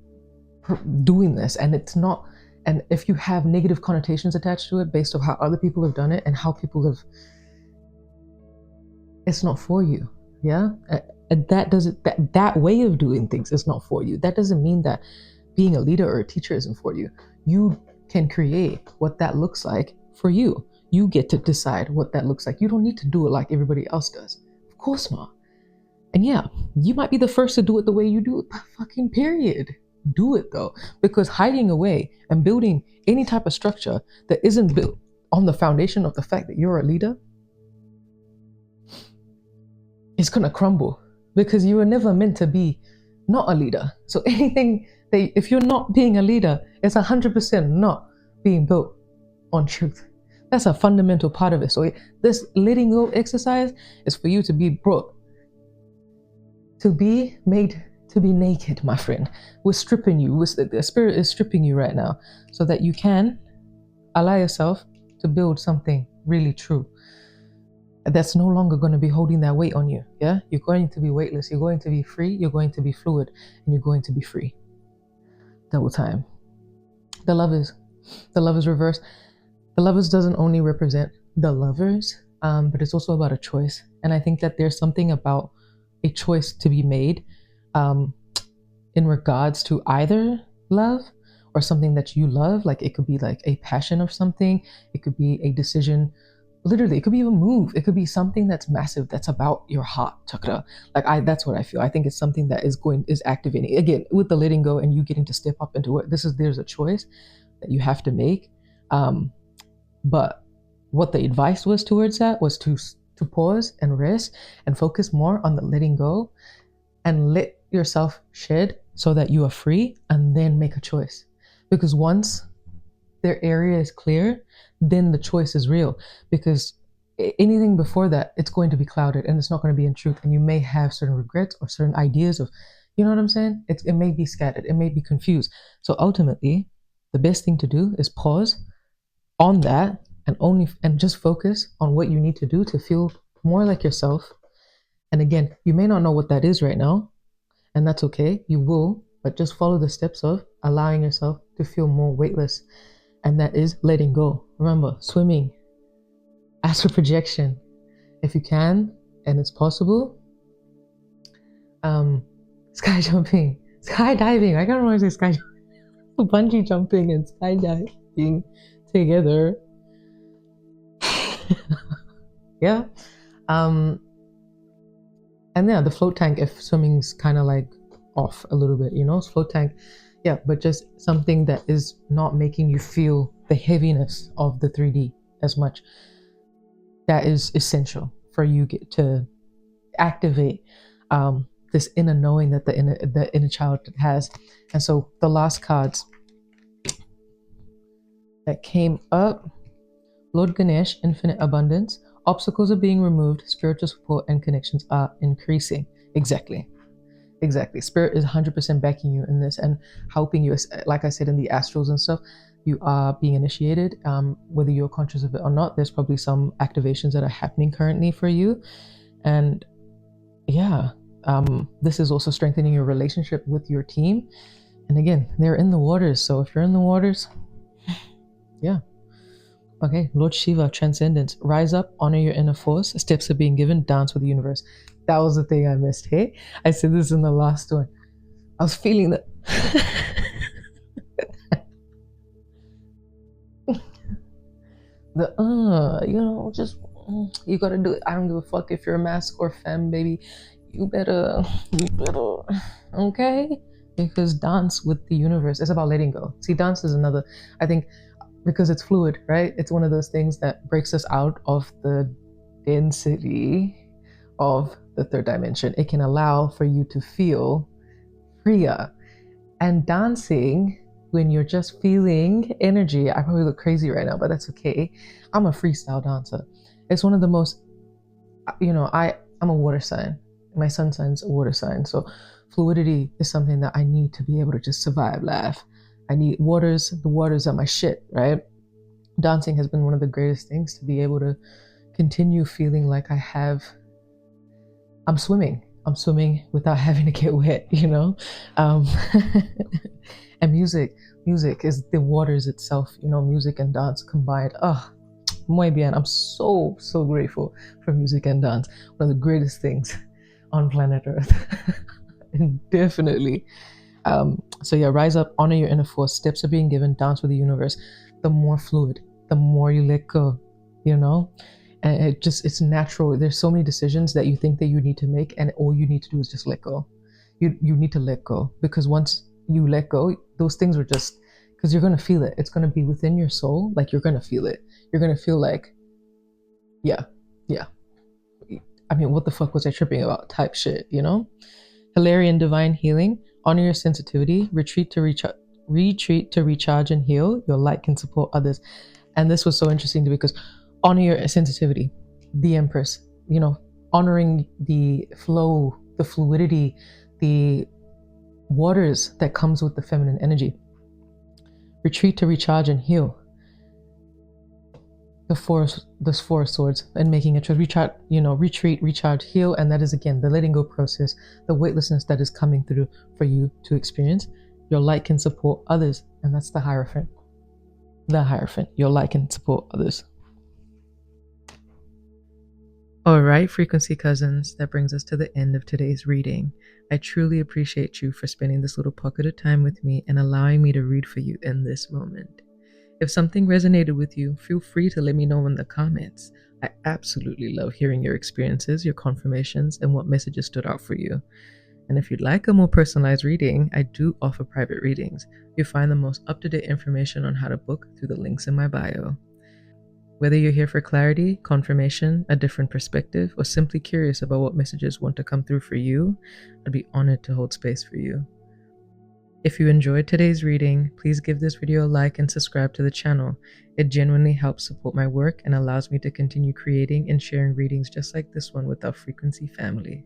Speaker 1: doing this, and it's not. And if you have negative connotations attached to it based on how other people have done it and how people have, it's not for you. And that way of doing things is not for you. That doesn't mean that being a leader or a teacher isn't for you. You can create what that looks like for you. You get to decide what that looks like. You don't need to do it like everybody else does. Of course not. And you might be the first to do it the way you do it, but fucking period. Do it though, because hiding away and building any type of structure that isn't built on the foundation of the fact that you're a leader is gonna crumble, because you were never meant to be not a leader. So anything if you're not being a leader, it's 100% not being built on truth. That's a fundamental part of it. So this letting go exercise is for you to be brought to be made to be naked, my friend. We're stripping you. The spirit is stripping you right now so that you can allow yourself to build something really true. That's no longer going to be holding that weight on you. You're going to be weightless. You're going to be free. You're going to be fluid, and you're going to be free. double time. The lovers reverse. The lovers doesn't only represent the lovers, but it's also about a choice. And I think that there's something about a choice to be made um, in regards to either love or something that you love. Like it could be like a passion of something, it could be a decision. Literally, it could be a move. It could be something that's massive, that's about your heart, chakra. That's what I feel. I think it's something that is activating. Again, with the letting go and you getting to step up into it. There's a choice that you have to make. But what the advice was towards that was to pause and rest and focus more on the letting go and let yourself shed so that you are free, and then make a choice. Because once their area is clear, then the choice is real. Because anything before that, it's going to be clouded and it's not going to be in truth. And you may have certain regrets or certain ideas of, you know what I'm saying? It may be scattered, it may be confused. So ultimately, the best thing to do is pause on that and just focus on what you need to do to feel more like yourself. And again, you may not know what that is right now, and that's okay. You will, but just follow the steps of allowing yourself to feel more weightless. And that is letting go. Remember, swimming, astral projection, if you can, and it's possible. Sky jumping, skydiving. I can't remember to say sky bungee jumping and skydiving together. Yeah. And yeah, the float tank, if swimming's kind of like off a little bit, float tank. Yeah, but just something that is not making you feel the heaviness of the 3D as much. That is essential for you to activate this inner knowing that the inner child has. And so the last cards that came up, Lord Ganesh, infinite abundance. Obstacles are being removed, spiritual support and connections are increasing. Exactly. Spirit is 100% backing you in this and helping you. Like I said, in the astrals and stuff, you are being initiated. Whether you're conscious of it or not, there's probably some activations that are happening currently for you. And yeah, this is also strengthening your relationship with your team. And again, they're in the waters. So if you're in the waters, yeah. Okay, Lord Shiva, transcendence. Rise up, honor your inner force. Steps are being given, dance with the universe. That was the thing I missed, hey? I said this in the last one. I was feeling that. You gotta do it. I don't give a fuck if you're a masc or femme, baby. You better, okay? Because dance with the universe, it's about letting go. See, dance is another, I think, because it's fluid, right? It's one of those things that breaks us out of the density of the third dimension. It can allow for you to feel freer. And dancing, when you're just feeling energy, I probably look crazy right now, but that's okay. I'm a freestyle dancer. It's one of the most, I'm a water sign. My sun sign's a water sign. So fluidity is something that I need to be able to just survive, laugh. I need waters. The waters are my shit, right? Dancing has been one of the greatest things to be able to continue feeling like I'm swimming without having to get wet, and music is the waters itself, music and dance combined. Muy bien. I'm so grateful for music and dance. One of the greatest things on planet Earth. And definitely. So yeah, rise up, honor your inner force. Steps are being given, dance with the universe. The more fluid, the more you let go, and it's natural. There's so many decisions that you think that you need to make, and all you need to do is just let go. You need to let go, because once you let go, those things are just, because you're going to feel it. It's going to be within your soul. Like, you're going to feel it. You're going to feel like, yeah. I mean, what the fuck was I tripping about type shit, Hilarion divine healing. Honor your sensitivity. Retreat to recharge and heal. Your light can support others. And this was so interesting because honor your sensitivity. The Empress, honoring the flow, the fluidity, the waters that comes with the feminine energy. Retreat to recharge and heal. The four of swords, and making a choice. Retreat, recharge, heal. And that is, again, the letting go process, the weightlessness that is coming through for you to experience. Your light can support others, and that's the Hierophant. The Hierophant. Your light can support others. All right, frequency cousins, that brings us to the end of today's reading. I truly appreciate you for spending this little pocket of time with me and allowing me to read for you in this moment. If something resonated with you, feel free to let me know in the comments. I absolutely love hearing your experiences, your confirmations, and what messages stood out for you. And if you'd like a more personalized reading, I do offer private readings. You'll find the most up-to-date information on how to book through the links in my bio. Whether you're here for clarity, confirmation, a different perspective, or simply curious about what messages want to come through for you, I'd be honored to hold space for you. If you enjoyed today's reading, please give this video a like and subscribe to the channel. It genuinely helps support my work and allows me to continue creating and sharing readings just like this one with our frequency family.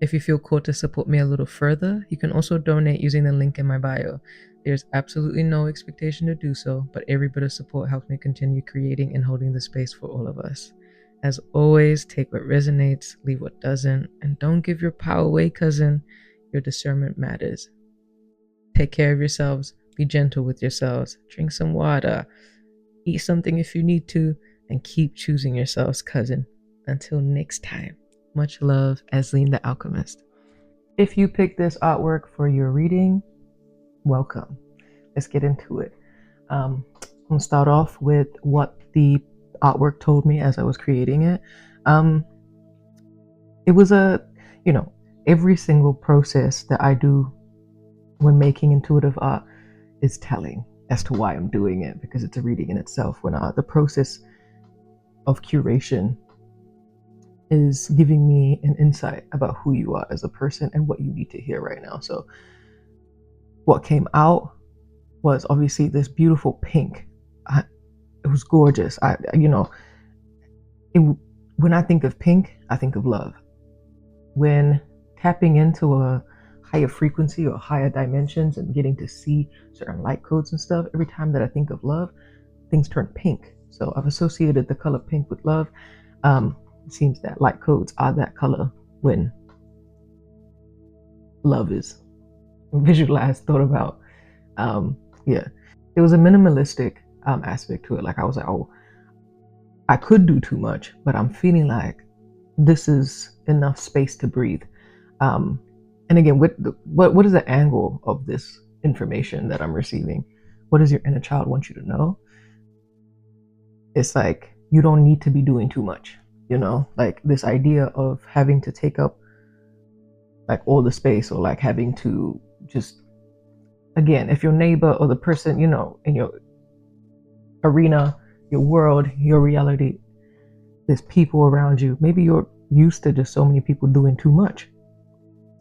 Speaker 1: If you feel called to support me a little further, you can also donate using the link in my bio. There's absolutely no expectation to do so, but every bit of support helps me continue creating and holding the space for all of us. As always, take what resonates, leave what doesn't, and don't give your power away, cousin. Your discernment matters. Take care of yourselves, be gentle with yourselves, drink some water, eat something if you need to, and keep choosing yourselves, cousin. Until next time. Much love, Esleen the Alchemist. If you picked this artwork for your reading, welcome. Let's get into it. I'm going to start off with what the artwork told me as I was creating it. It was every single process that I do when making intuitive art is telling as to why I'm doing it, because it's a reading in itself. When the process of curation is giving me an insight about who you are as a person and what you need to hear right now. So what came out was obviously this beautiful pink. It was gorgeous. When I think of pink, I think of love. When tapping into a higher frequency or higher dimensions and getting to see certain light codes and stuff, every time that I think of love, things turn pink. So I've associated the color pink with love. It seems that light codes are that color when love is visualized, thought about. It was a minimalistic aspect to it. Like I was like, oh, I could do too much, but I'm feeling like this is enough space to breathe. And again, what is the angle of this information that I'm receiving? What does your inner child want you to know? It's like, you don't need to be doing too much. Like this idea of having to take up like all the space, or like having to just, again, if your neighbor or the person, in your arena, your world, your reality, there's people around you. Maybe you're used to just so many people doing too much.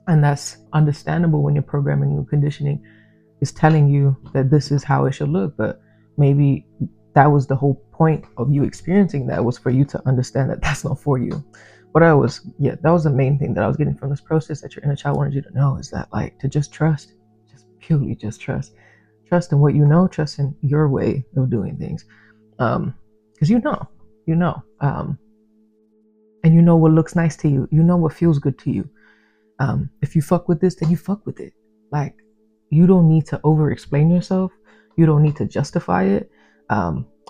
Speaker 1: And that's understandable when your programming and conditioning is telling you that this is how it should look. But maybe that was the whole point of you experiencing that, was for you to understand that that's not for you. But that was the main thing that I was getting from this process, that your inner child wanted you to know, is that like to just trust, just purely just trust in what you know, trust in your way of doing things. Because and you know what looks nice to you, what feels good to you. If you fuck with this, then you fuck with it. Like, you don't need to over explain yourself. You don't need to justify it.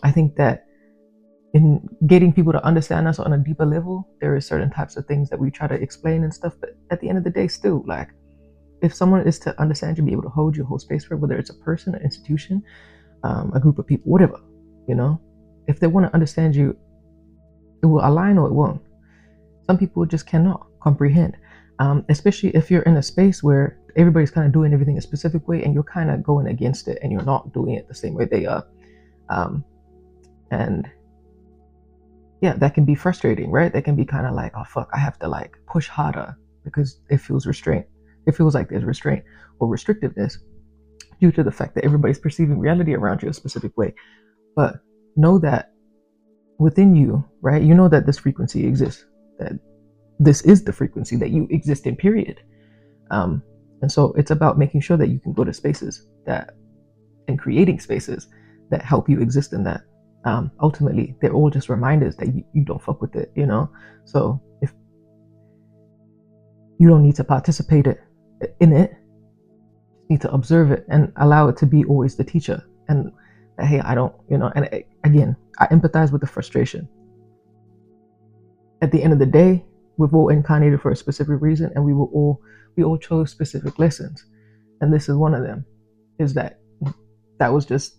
Speaker 1: I think that in getting people to understand us on a deeper level, there are certain types of things that we try to explain and stuff. But at the end of the day, still, like, if someone is to understand you, be able to hold your whole space for, whether it's a person, an institution, a group of people, whatever, if they want to understand you, it will align or it won't. Some people just cannot comprehend, especially if you're in a space where everybody's kind of doing everything a specific way and you're kind of going against it and you're not doing it the same way they are. And yeah, that can be frustrating, right? That can be kind of like, oh fuck, I have to like push harder because it feels restraint. It feels like there's restraint or restrictiveness due to the fact that everybody's perceiving reality around you a specific way. But know that within you, right? You know that this frequency exists, that this is the frequency that you exist in, period. And so it's about making sure that you can go to spaces and creating spaces that help you exist in that. Ultimately, they're all just reminders that you don't fuck with it, So if you don't need to participate in it, Need to observe it and allow it to be always the teacher. And hey, I don't, and again, I empathize with the frustration. At the end of the day, we've all incarnated for a specific reason, and we all chose specific lessons, and this is one of them. Is that was just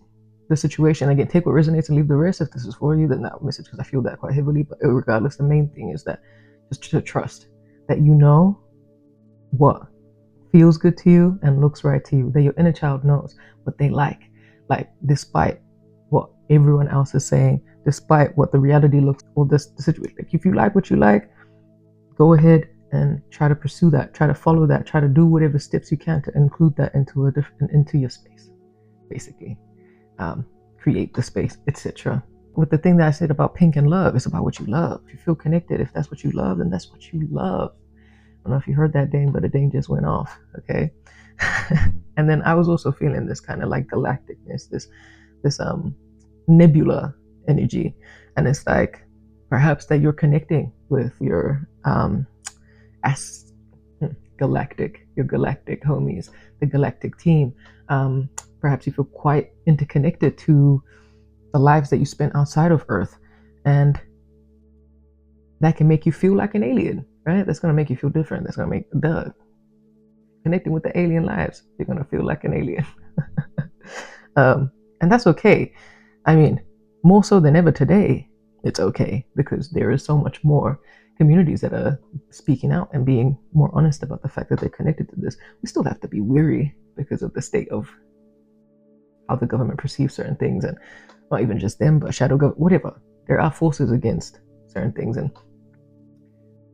Speaker 1: the situation. Again, take what resonates and leave the rest. If this is for you, then that message, because I feel that quite heavily. But regardless, the main thing is that just to trust that you know what feels good to you and looks right to you, that your inner child knows what they like despite what everyone else is saying, despite what the reality looks, or the situation. Like, if you like what you like, go ahead and try to pursue that, try to follow that, try to do whatever steps you can to include that into your space, basically. Create the space, etc. With the thing that I said about pink and love, it's about what you love. If you feel connected, if that's what you love, then that's what you love. I don't know if you heard that ding, but the ding just went off. Okay. And then I was also feeling this kind of like galacticness, this nebula energy, and it's like perhaps that you're connecting with your as your galactic homies, the galactic team. Perhaps you feel quite interconnected to the lives that you spent outside of Earth, and that can make you feel like an alien, right? That's going to make you feel different. That's going to make connecting with the alien lives, you're going to feel like an alien. And that's okay. I mean, more so than ever today, it's okay, because there is so much more communities that are speaking out and being more honest about the fact that they're connected to this. We still have to be weary because of the state of how the government perceives certain things, and not even just them, but shadow government, whatever. There are forces against certain things, and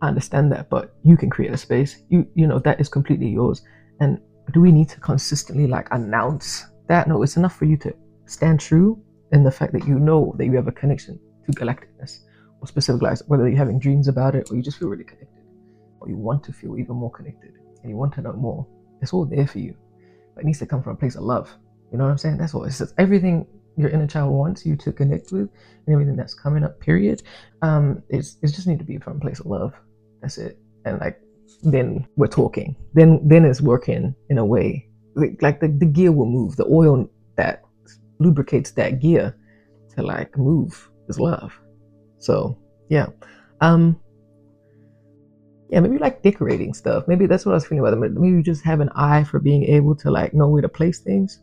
Speaker 1: I understand that, but you can create a space. You know that is completely yours. And do we need to consistently like announce that? No, it's enough for you to stand true in the fact that you know that you have a connection to galacticness, or specific lives, whether you're having dreams about it, or you just feel really connected, or you want to feel even more connected, and you want to know more. It's all there for you, but it needs to come from a place of love. You know what I'm saying? That's all. It's just everything your inner child wants you to connect with, and everything that's coming up. Period. It's just need to be from a place of love. That's it. And like, then we're talking. Then it's working in a way like the gear will move. The oil that lubricates that gear to like move is love. So yeah. Yeah, maybe like decorating stuff. Maybe that's what I was feeling about it. Maybe you just have an eye for being able to like know where to place things.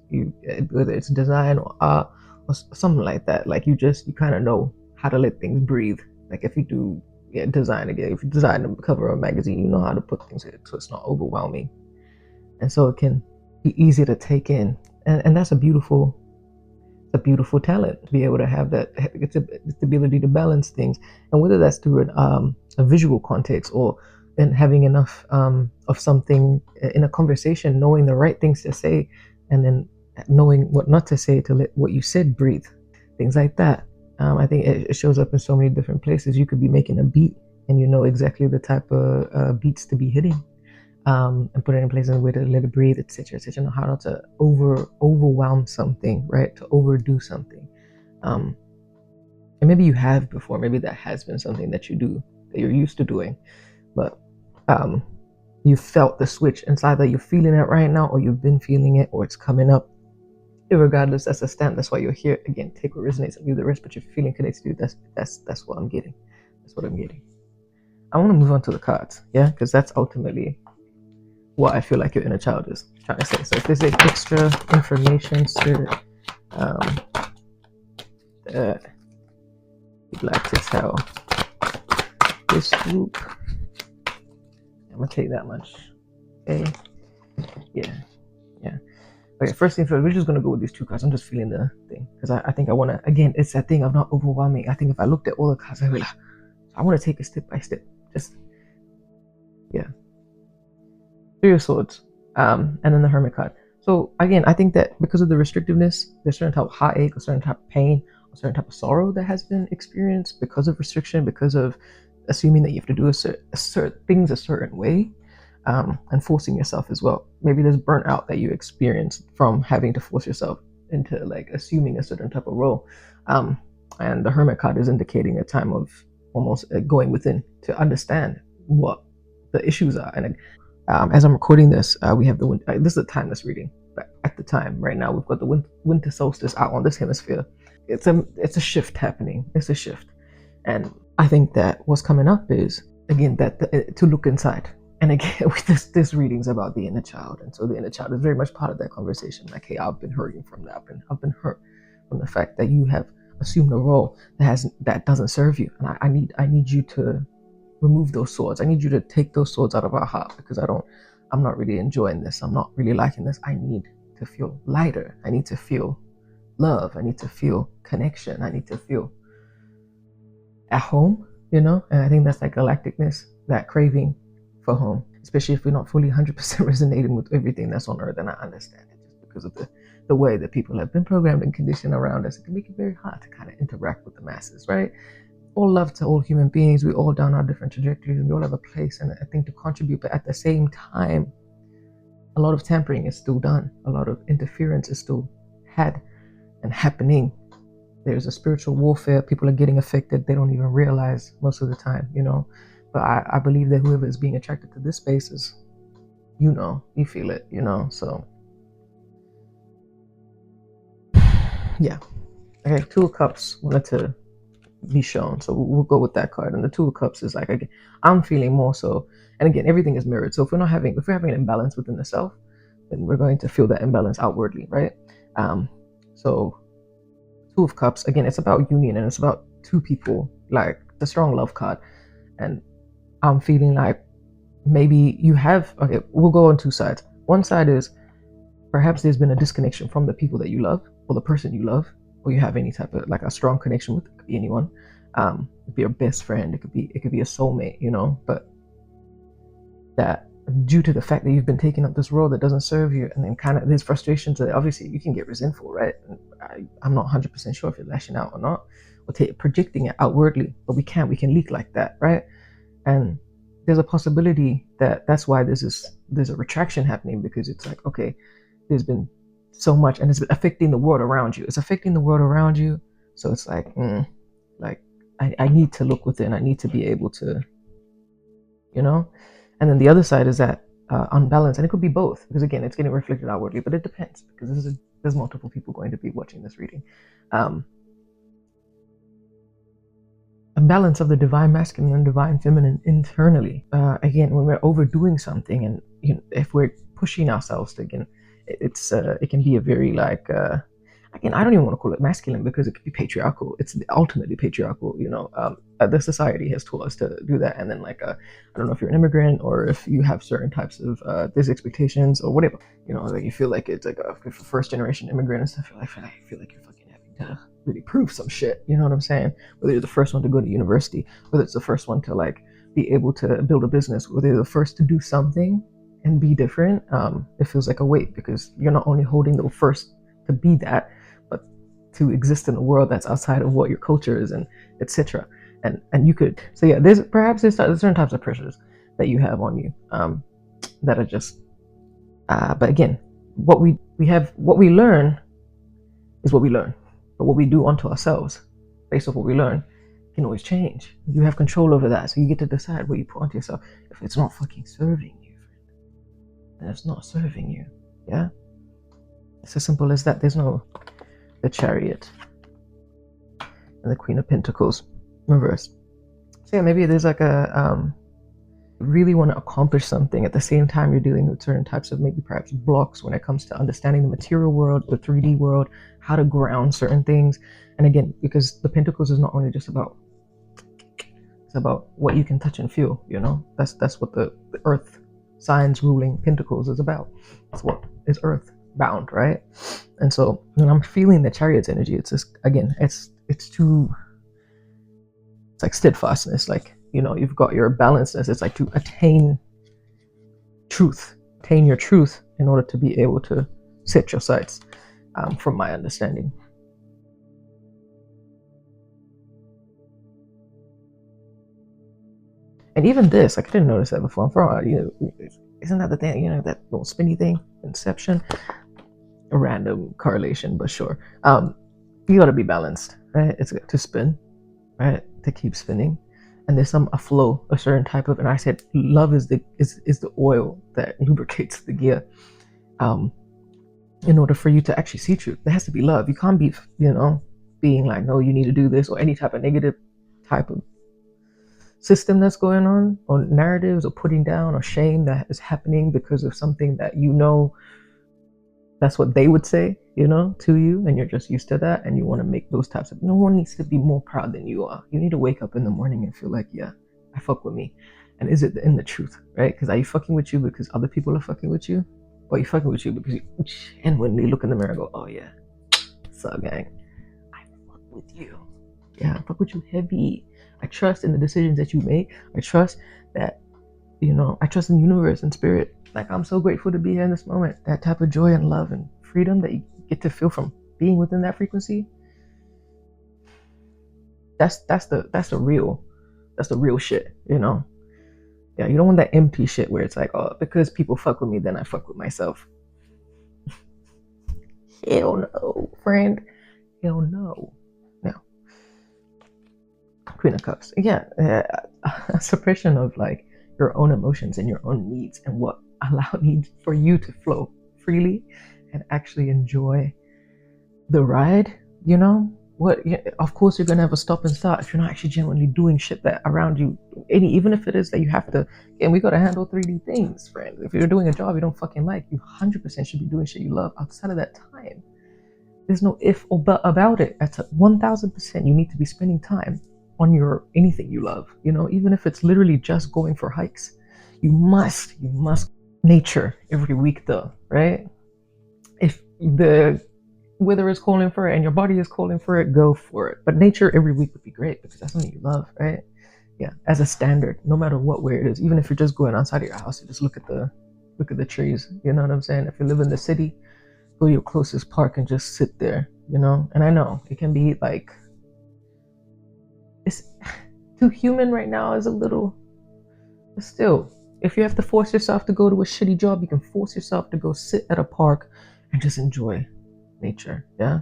Speaker 1: Whether it's design or art or something like that. Like you kind of know how to let things breathe. Like if you do design again, if you design the cover of a magazine, you know how to put things in so it's not overwhelming, and so it can be easy to take in. And that's a beautiful talent to be able to have that. It's the ability to balance things, and whether that's through a visual context, or in having enough of something in a conversation, knowing the right things to say, and then knowing what not to say to let what you said breathe, things like that. I think it shows up in so many different places. You could be making a beat, and you know exactly the type of beats to be hitting, and put it in place in a way to let it breathe, etc., etc. Know how not to overwhelm something, right? To overdo something. And maybe you have before. Maybe that has been something that you do, that you're used to doing, but you felt the switch. And it's either you're feeling it right now, or you've been feeling it, or it's coming up. Regardless, that's a stand. That's why you're here. Again, take what resonates and leave the rest. But you're feeling connected to you. That's what I'm getting. That's what I'm getting. I want to move on to the cards, yeah, because that's ultimately what I feel like your inner child is trying to say. So if there's like extra information, spirit, that you'd like to tell this group, I'm gonna take that much. Okay. Yeah. Okay, first thing first, we're just gonna go with these two cards. I'm just feeling the thing because I think I wanna, again, it's that thing of not overwhelming. I think if I looked at all the cards, I want to take it step by step. Just yeah. Three of Swords, and then the Hermit card. So again, I think that because of the restrictiveness, there's certain type of heartache, a certain type of pain, a certain type of sorrow that has been experienced because of restriction, because of assuming that you have to do things a certain way. And forcing yourself as well. Maybe there's burnout that you experience from having to force yourself into like assuming a certain type of role. And the Hermit card is indicating a time of almost going within to understand what the issues are. And As I'm recording this, we have this is a timeless reading. But at the time, right now, we've got the winter solstice out on this hemisphere. It's a shift happening. It's a shift, and I think that what's coming up is again to look inside. And again, with this reading's about the inner child, and so the inner child is very much part of that conversation. Like, hey, I've been hurting from that. I've been hurt from the fact that you have assumed a role that doesn't serve you, and I need you to remove those swords. I need you to take those swords out of our heart, because I'm not really enjoying this. I'm not really liking this. I need to feel lighter. I need to feel love. I need to feel connection. I need to feel at home, and I think that's that galacticness, that craving for home, especially if we're not fully 100% resonating with everything that's on earth. And I understand it, just because of the way that people have been programmed and conditioned around us. It can make it very hard to kind of interact with the masses, right? All love to all human beings. We all down our different trajectories, and we all have a place and a thing to contribute. But at the same time, a lot of tampering is still done. A lot of interference is still had and happening. There's a spiritual warfare. People are getting affected. They don't even realize most of the time, But I believe that whoever is being attracted to this space is, you feel it, So, yeah. Okay, Two of Cups wanted to be shown, so we'll go with that card. And the Two of Cups is like, again, I'm feeling more so, and again, everything is mirrored. So if we're having an imbalance within the self, then we're going to feel that imbalance outwardly, right? So Two of Cups, again, it's about union, and it's about two people, like the strong love card. And I'm feeling like maybe you have, okay, we'll go on two sides. One side is perhaps there's been a disconnection from the people that you love, or the person you love, or you have any type of like a strong connection with. It could be anyone. It could be your best friend. It could be a soulmate, But that due to the fact that you've been taking up this role that doesn't serve you, and then kind of there's frustrations that obviously you can get resentful, right? I'm not 100% sure if you're lashing out or not, or projecting it outwardly, but we can leak like that, right? And there's a possibility that that's why there's a retraction happening, because it's like, okay, there's been so much, and it's affecting the world around you. It's affecting the world around you. So it's like, I need to look within. I need to be able to, And then the other side is that unbalance, and it could be both, because again, it's getting reflected outwardly, but it depends, because there's multiple people going to be watching this reading. A balance of the divine masculine and divine feminine internally. Again, when we're overdoing something, and if we're pushing ourselves to, again, it can be a very like again, I don't even want to call it masculine, because it could be patriarchal. It's ultimately patriarchal, the society has taught us to do that. And then like I don't know if you're an immigrant, or if you have certain types of there's expectations or whatever, like you feel like it's like a first generation immigrant and stuff. I feel like you're fucking having to really prove some shit, you know what I'm saying? Whether you're the first one to go to university, whether it's the first one to like be able to build a business, whether you're the first to do something and be different, it feels like a weight, because you're not only holding the first to be that, but to exist in a world that's outside of what your culture is, and etc. And you could, so yeah, there's certain types of pressures that you have on you that are just but again, what we learn is what we learn, but what we do unto ourselves based off what we learn can always change. You have control over that, so you get to decide what you put onto yourself. If it's not fucking serving you, then it's not serving you. Yeah, it's as simple as that. There's no the Chariot and the Queen of Pentacles reversed. So yeah, maybe there's like a really want to accomplish something at the same time you're dealing with certain types of maybe perhaps blocks when it comes to understanding the material world, the 3D world, how to ground certain things. And again, because the Pentacles is not only just about, it's about what you can touch and feel, that's what the earth signs ruling Pentacles is about. It's what is earth bound, right? And so when I'm feeling the Chariot's energy, it's just, again, it's like steadfastness, like, you've got your balancedness. It's like to attain your truth in order to be able to set your sights, from my understanding. And even this, I didn't notice that before. Isn't that the thing, that little spinny thing, Inception? A random correlation, but sure. You got to be balanced, right? It's to spin, right? To keep spinning. and there's a flow, a certain type of, and I said love is the oil that lubricates the gear. In order for you to actually see truth, there has to be love. You can't be, being like, no, you need to do this, or any type of negative type of system that's going on, or narratives, or putting down, or shame that is happening because of something that that's what they would say, to you, and you're just used to that, and you want to make those types of. No one needs to be more proud than you are. You need to wake up in the morning and feel like, yeah, I fuck with me, and is it in the truth, right? Because are you fucking with you because other people are fucking with you, or are you fucking with you because you genuinely look in the mirror and go, oh yeah, so gang, I fuck with you, yeah, I fuck with you heavy. I trust in the decisions that you make. I trust that, I trust in the universe and spirit. Like, I'm so grateful to be here in this moment. That type of joy and love and freedom that you get to feel from being within that frequency. That's the real shit, Yeah, you don't want that empty shit where it's like, oh, because people fuck with me, then I fuck with myself. Hell no, friend. Hell no. Queen of Cups. Yeah, a suppression of like your own emotions and your own needs, and what needs for you to flow freely and actually enjoy the ride. Of course you're gonna have a stop and start if you're not actually genuinely doing shit that around you, even if it is that you have to. And we gotta handle 3D things, friend. If you're doing a job you don't fucking like, you 100% should be doing shit you love outside of that time. There's no if or but about it. That's 1000%. You need to be spending time on your anything you love, even if it's literally just going for hikes. You must nature every week though, right? If the weather is calling for it and your body is calling for it, go for it. But nature every week would be great because that's something you love, right? Yeah, as a standard, no matter where it is. Even if you're just going outside of your house, you just look at the trees. You know what I'm saying? If you live in the city, go to your closest park and just sit there, And I know it can be like, it's too human right now is a little, but still, if you have to force yourself to go to a shitty job, you can force yourself to go sit at a park and just enjoy nature, yeah.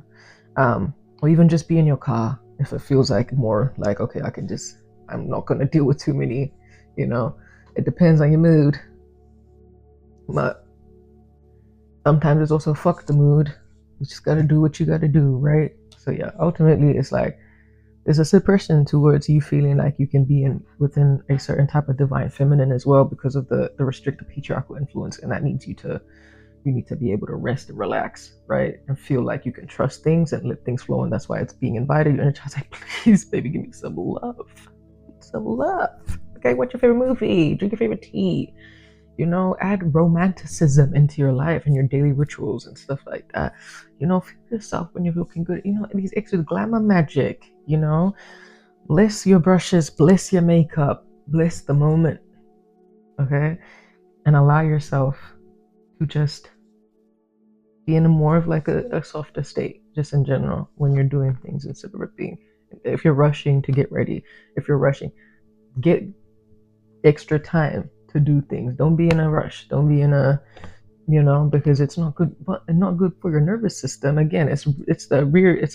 Speaker 1: Or even just be in your car if it feels like more like, okay, I'm not gonna deal with too many, it depends on your mood, but sometimes it's also fuck the mood. You just gotta do what you gotta do, right? So yeah, ultimately it's like there's a suppression towards you feeling like you can be within a certain type of divine feminine as well, because of the restricted patriarchal influence, and that needs you need to be able to rest and relax, right? And feel like you can trust things and let things flow, and that's why it's being invited. You're in a child's like, please, baby, give me some love. Some love. Okay, what's your favorite movie? Drink your favorite tea. Add romanticism into your life and your daily rituals and stuff like that. Feel yourself when you're looking good. These extra glamour magic, bless your brushes, bless your makeup, bless the moment, okay? And allow yourself to just be in a more of like a softer state, just in general, when you're doing things instead of being, if you're rushing to get ready, get extra time to do things. Don't be in a rush. Don't be in a, because it's not good, but not good for your nervous system. Again, it's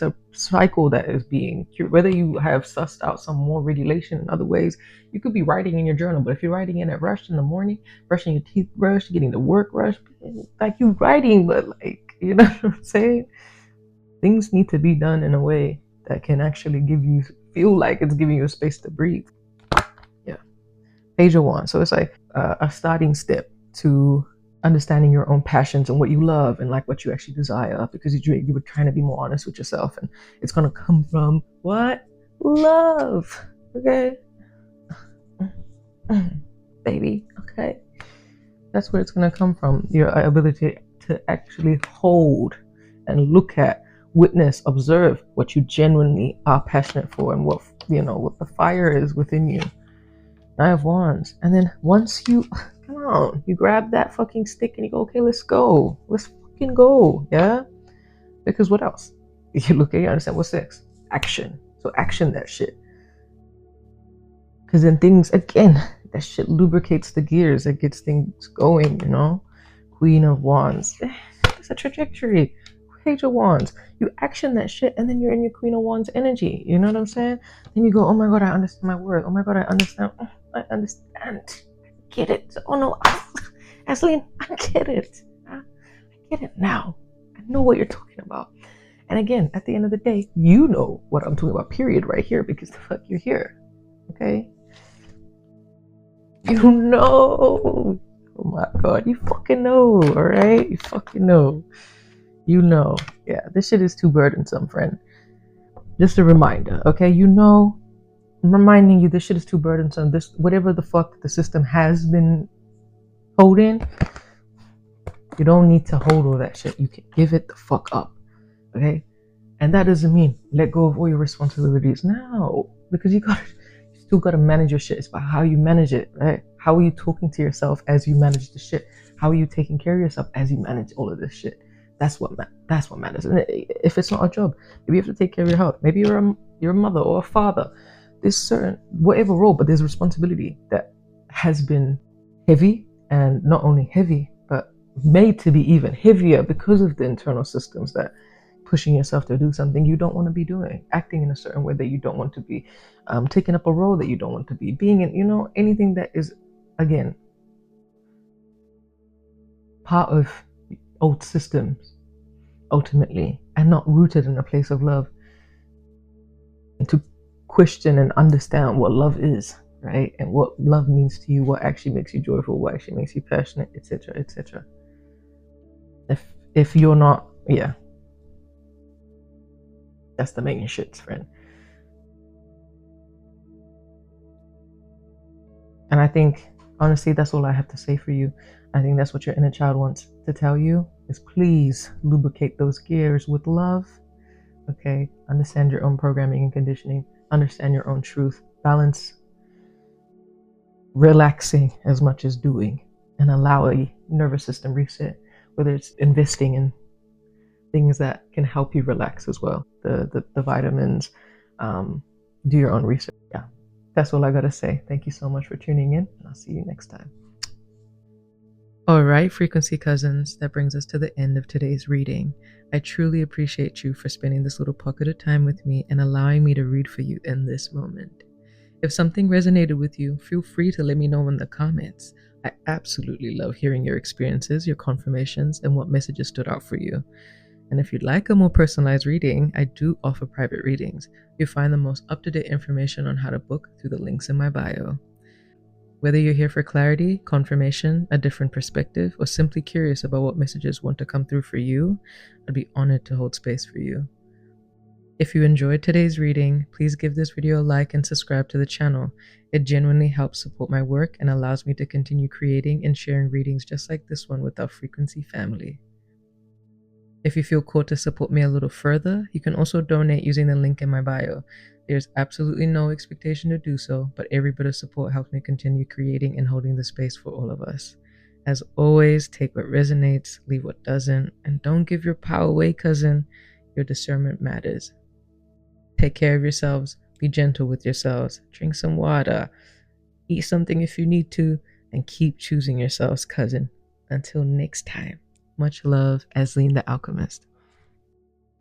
Speaker 1: a cycle that is being cured. Whether you have sussed out some more regulation in other ways, you could be writing in your journal, but if you're writing in a rush in the morning, brushing your teeth rush, getting to work rush, like you writing, but like, you know what I'm saying? Things need to be done in a way that can actually feel like it's giving you a space to breathe. Yeah. Page of Wands. So it's like a starting step to understanding your own passions and what you love and like what you actually desire, because you were trying to be more honest with yourself, and it's going to come from what? Love. Okay. Baby. Okay. That's where it's going to come from. Your ability to actually hold and look at, witness, observe what you genuinely are passionate for, and what the fire is within you. Nine of Wands. And then once you grab that fucking stick and you go, okay, let's go. Let's fucking go. Yeah? Because what else? You look at it, you understand what's next? Action. So action that shit. Because then things, again, that shit lubricates the gears. It gets things going, Queen of Wands. It's a trajectory. Page of Wands. You action that shit, and then you're in your Queen of Wands energy. You know what I'm saying? Then you go, oh my God, I understand my word. Oh my God, I understand. I understand. I get it. Oh no, Ashley, I get it. I get it now. I know what you're talking about. And again, at the end of the day, you know what I'm talking about, period, right here, because the fuck you're here. Okay? You know. Oh my God, you fucking know, alright? You fucking know. You know. Yeah, this shit is too burdensome, friend. Just a reminder, okay? You know, I'm reminding you this shit is too burdensome. This, whatever the fuck the system has been holding, you don't need to hold all that shit. You can give it the fuck up, okay? And that doesn't mean let go of all your responsibilities. No, because you still gotta manage your shit. It's about how you manage it, right? How are you talking to yourself as you manage the shit? How are you taking care of yourself as you manage all of this shit? That's what matters. And if it's not a job, maybe you have to take care of your health. Maybe you're a mother or a father. There's certain whatever role, but there's responsibility that has been heavy, and not only heavy, but made to be even heavier because of the internal systems that pushing yourself to do something you don't want to be doing, acting in a certain way that you don't want to be, taking up a role that you don't want to be, being in, anything that is, again, part of old systems, ultimately, and not rooted in a place of love. And to question and understand what love is, right? And what love means to you, what actually makes you joyful, what actually makes you passionate, etc., etc. If you're not, yeah, that's the main shit, friend. And I think, honestly, that's all I have to say for you. I think that's what your inner child wants to tell you, is please lubricate those gears with love. Okay? Understand your own programming and conditioning. Understand your own truth. Balance relaxing as much as doing, and allow a nervous system reset, whether it's investing in things that can help you relax as well. The vitamins, do your own research. Yeah. That's all I gotta say. Thank you so much for tuning in, and I'll see you next time. All right, frequency cousins, that brings us to the end of today's reading. I truly appreciate you for spending this little pocket of time with me and allowing me to read for you in this moment. If something resonated with you, feel free to let me know in the comments. I absolutely love hearing your experiences, your confirmations, and what messages stood out for you. And if you'd like a more personalized reading, I do offer private readings. You'll find the most up-to-date information on how to book through the links in my bio. Whether you're here for clarity, confirmation, a different perspective, or simply curious about what messages want to come through for you, I'd be honored to hold space for you. If you enjoyed today's reading, please give this video a like and subscribe to the channel. It genuinely helps support my work and allows me to continue creating and sharing readings just like this one with our frequency family. If you feel called to support me a little further, you can also donate using the link in my bio. There's absolutely no expectation to do so, but every bit of support helps me continue creating and holding the space for all of us. As always, take what resonates, leave what doesn't, and don't give your power away, cousin. Your discernment matters. Take care of yourselves, be gentle with yourselves, drink some water, eat something if you need to, and keep choosing yourselves, cousin. Until next time, much love, Asleen the Alchemist.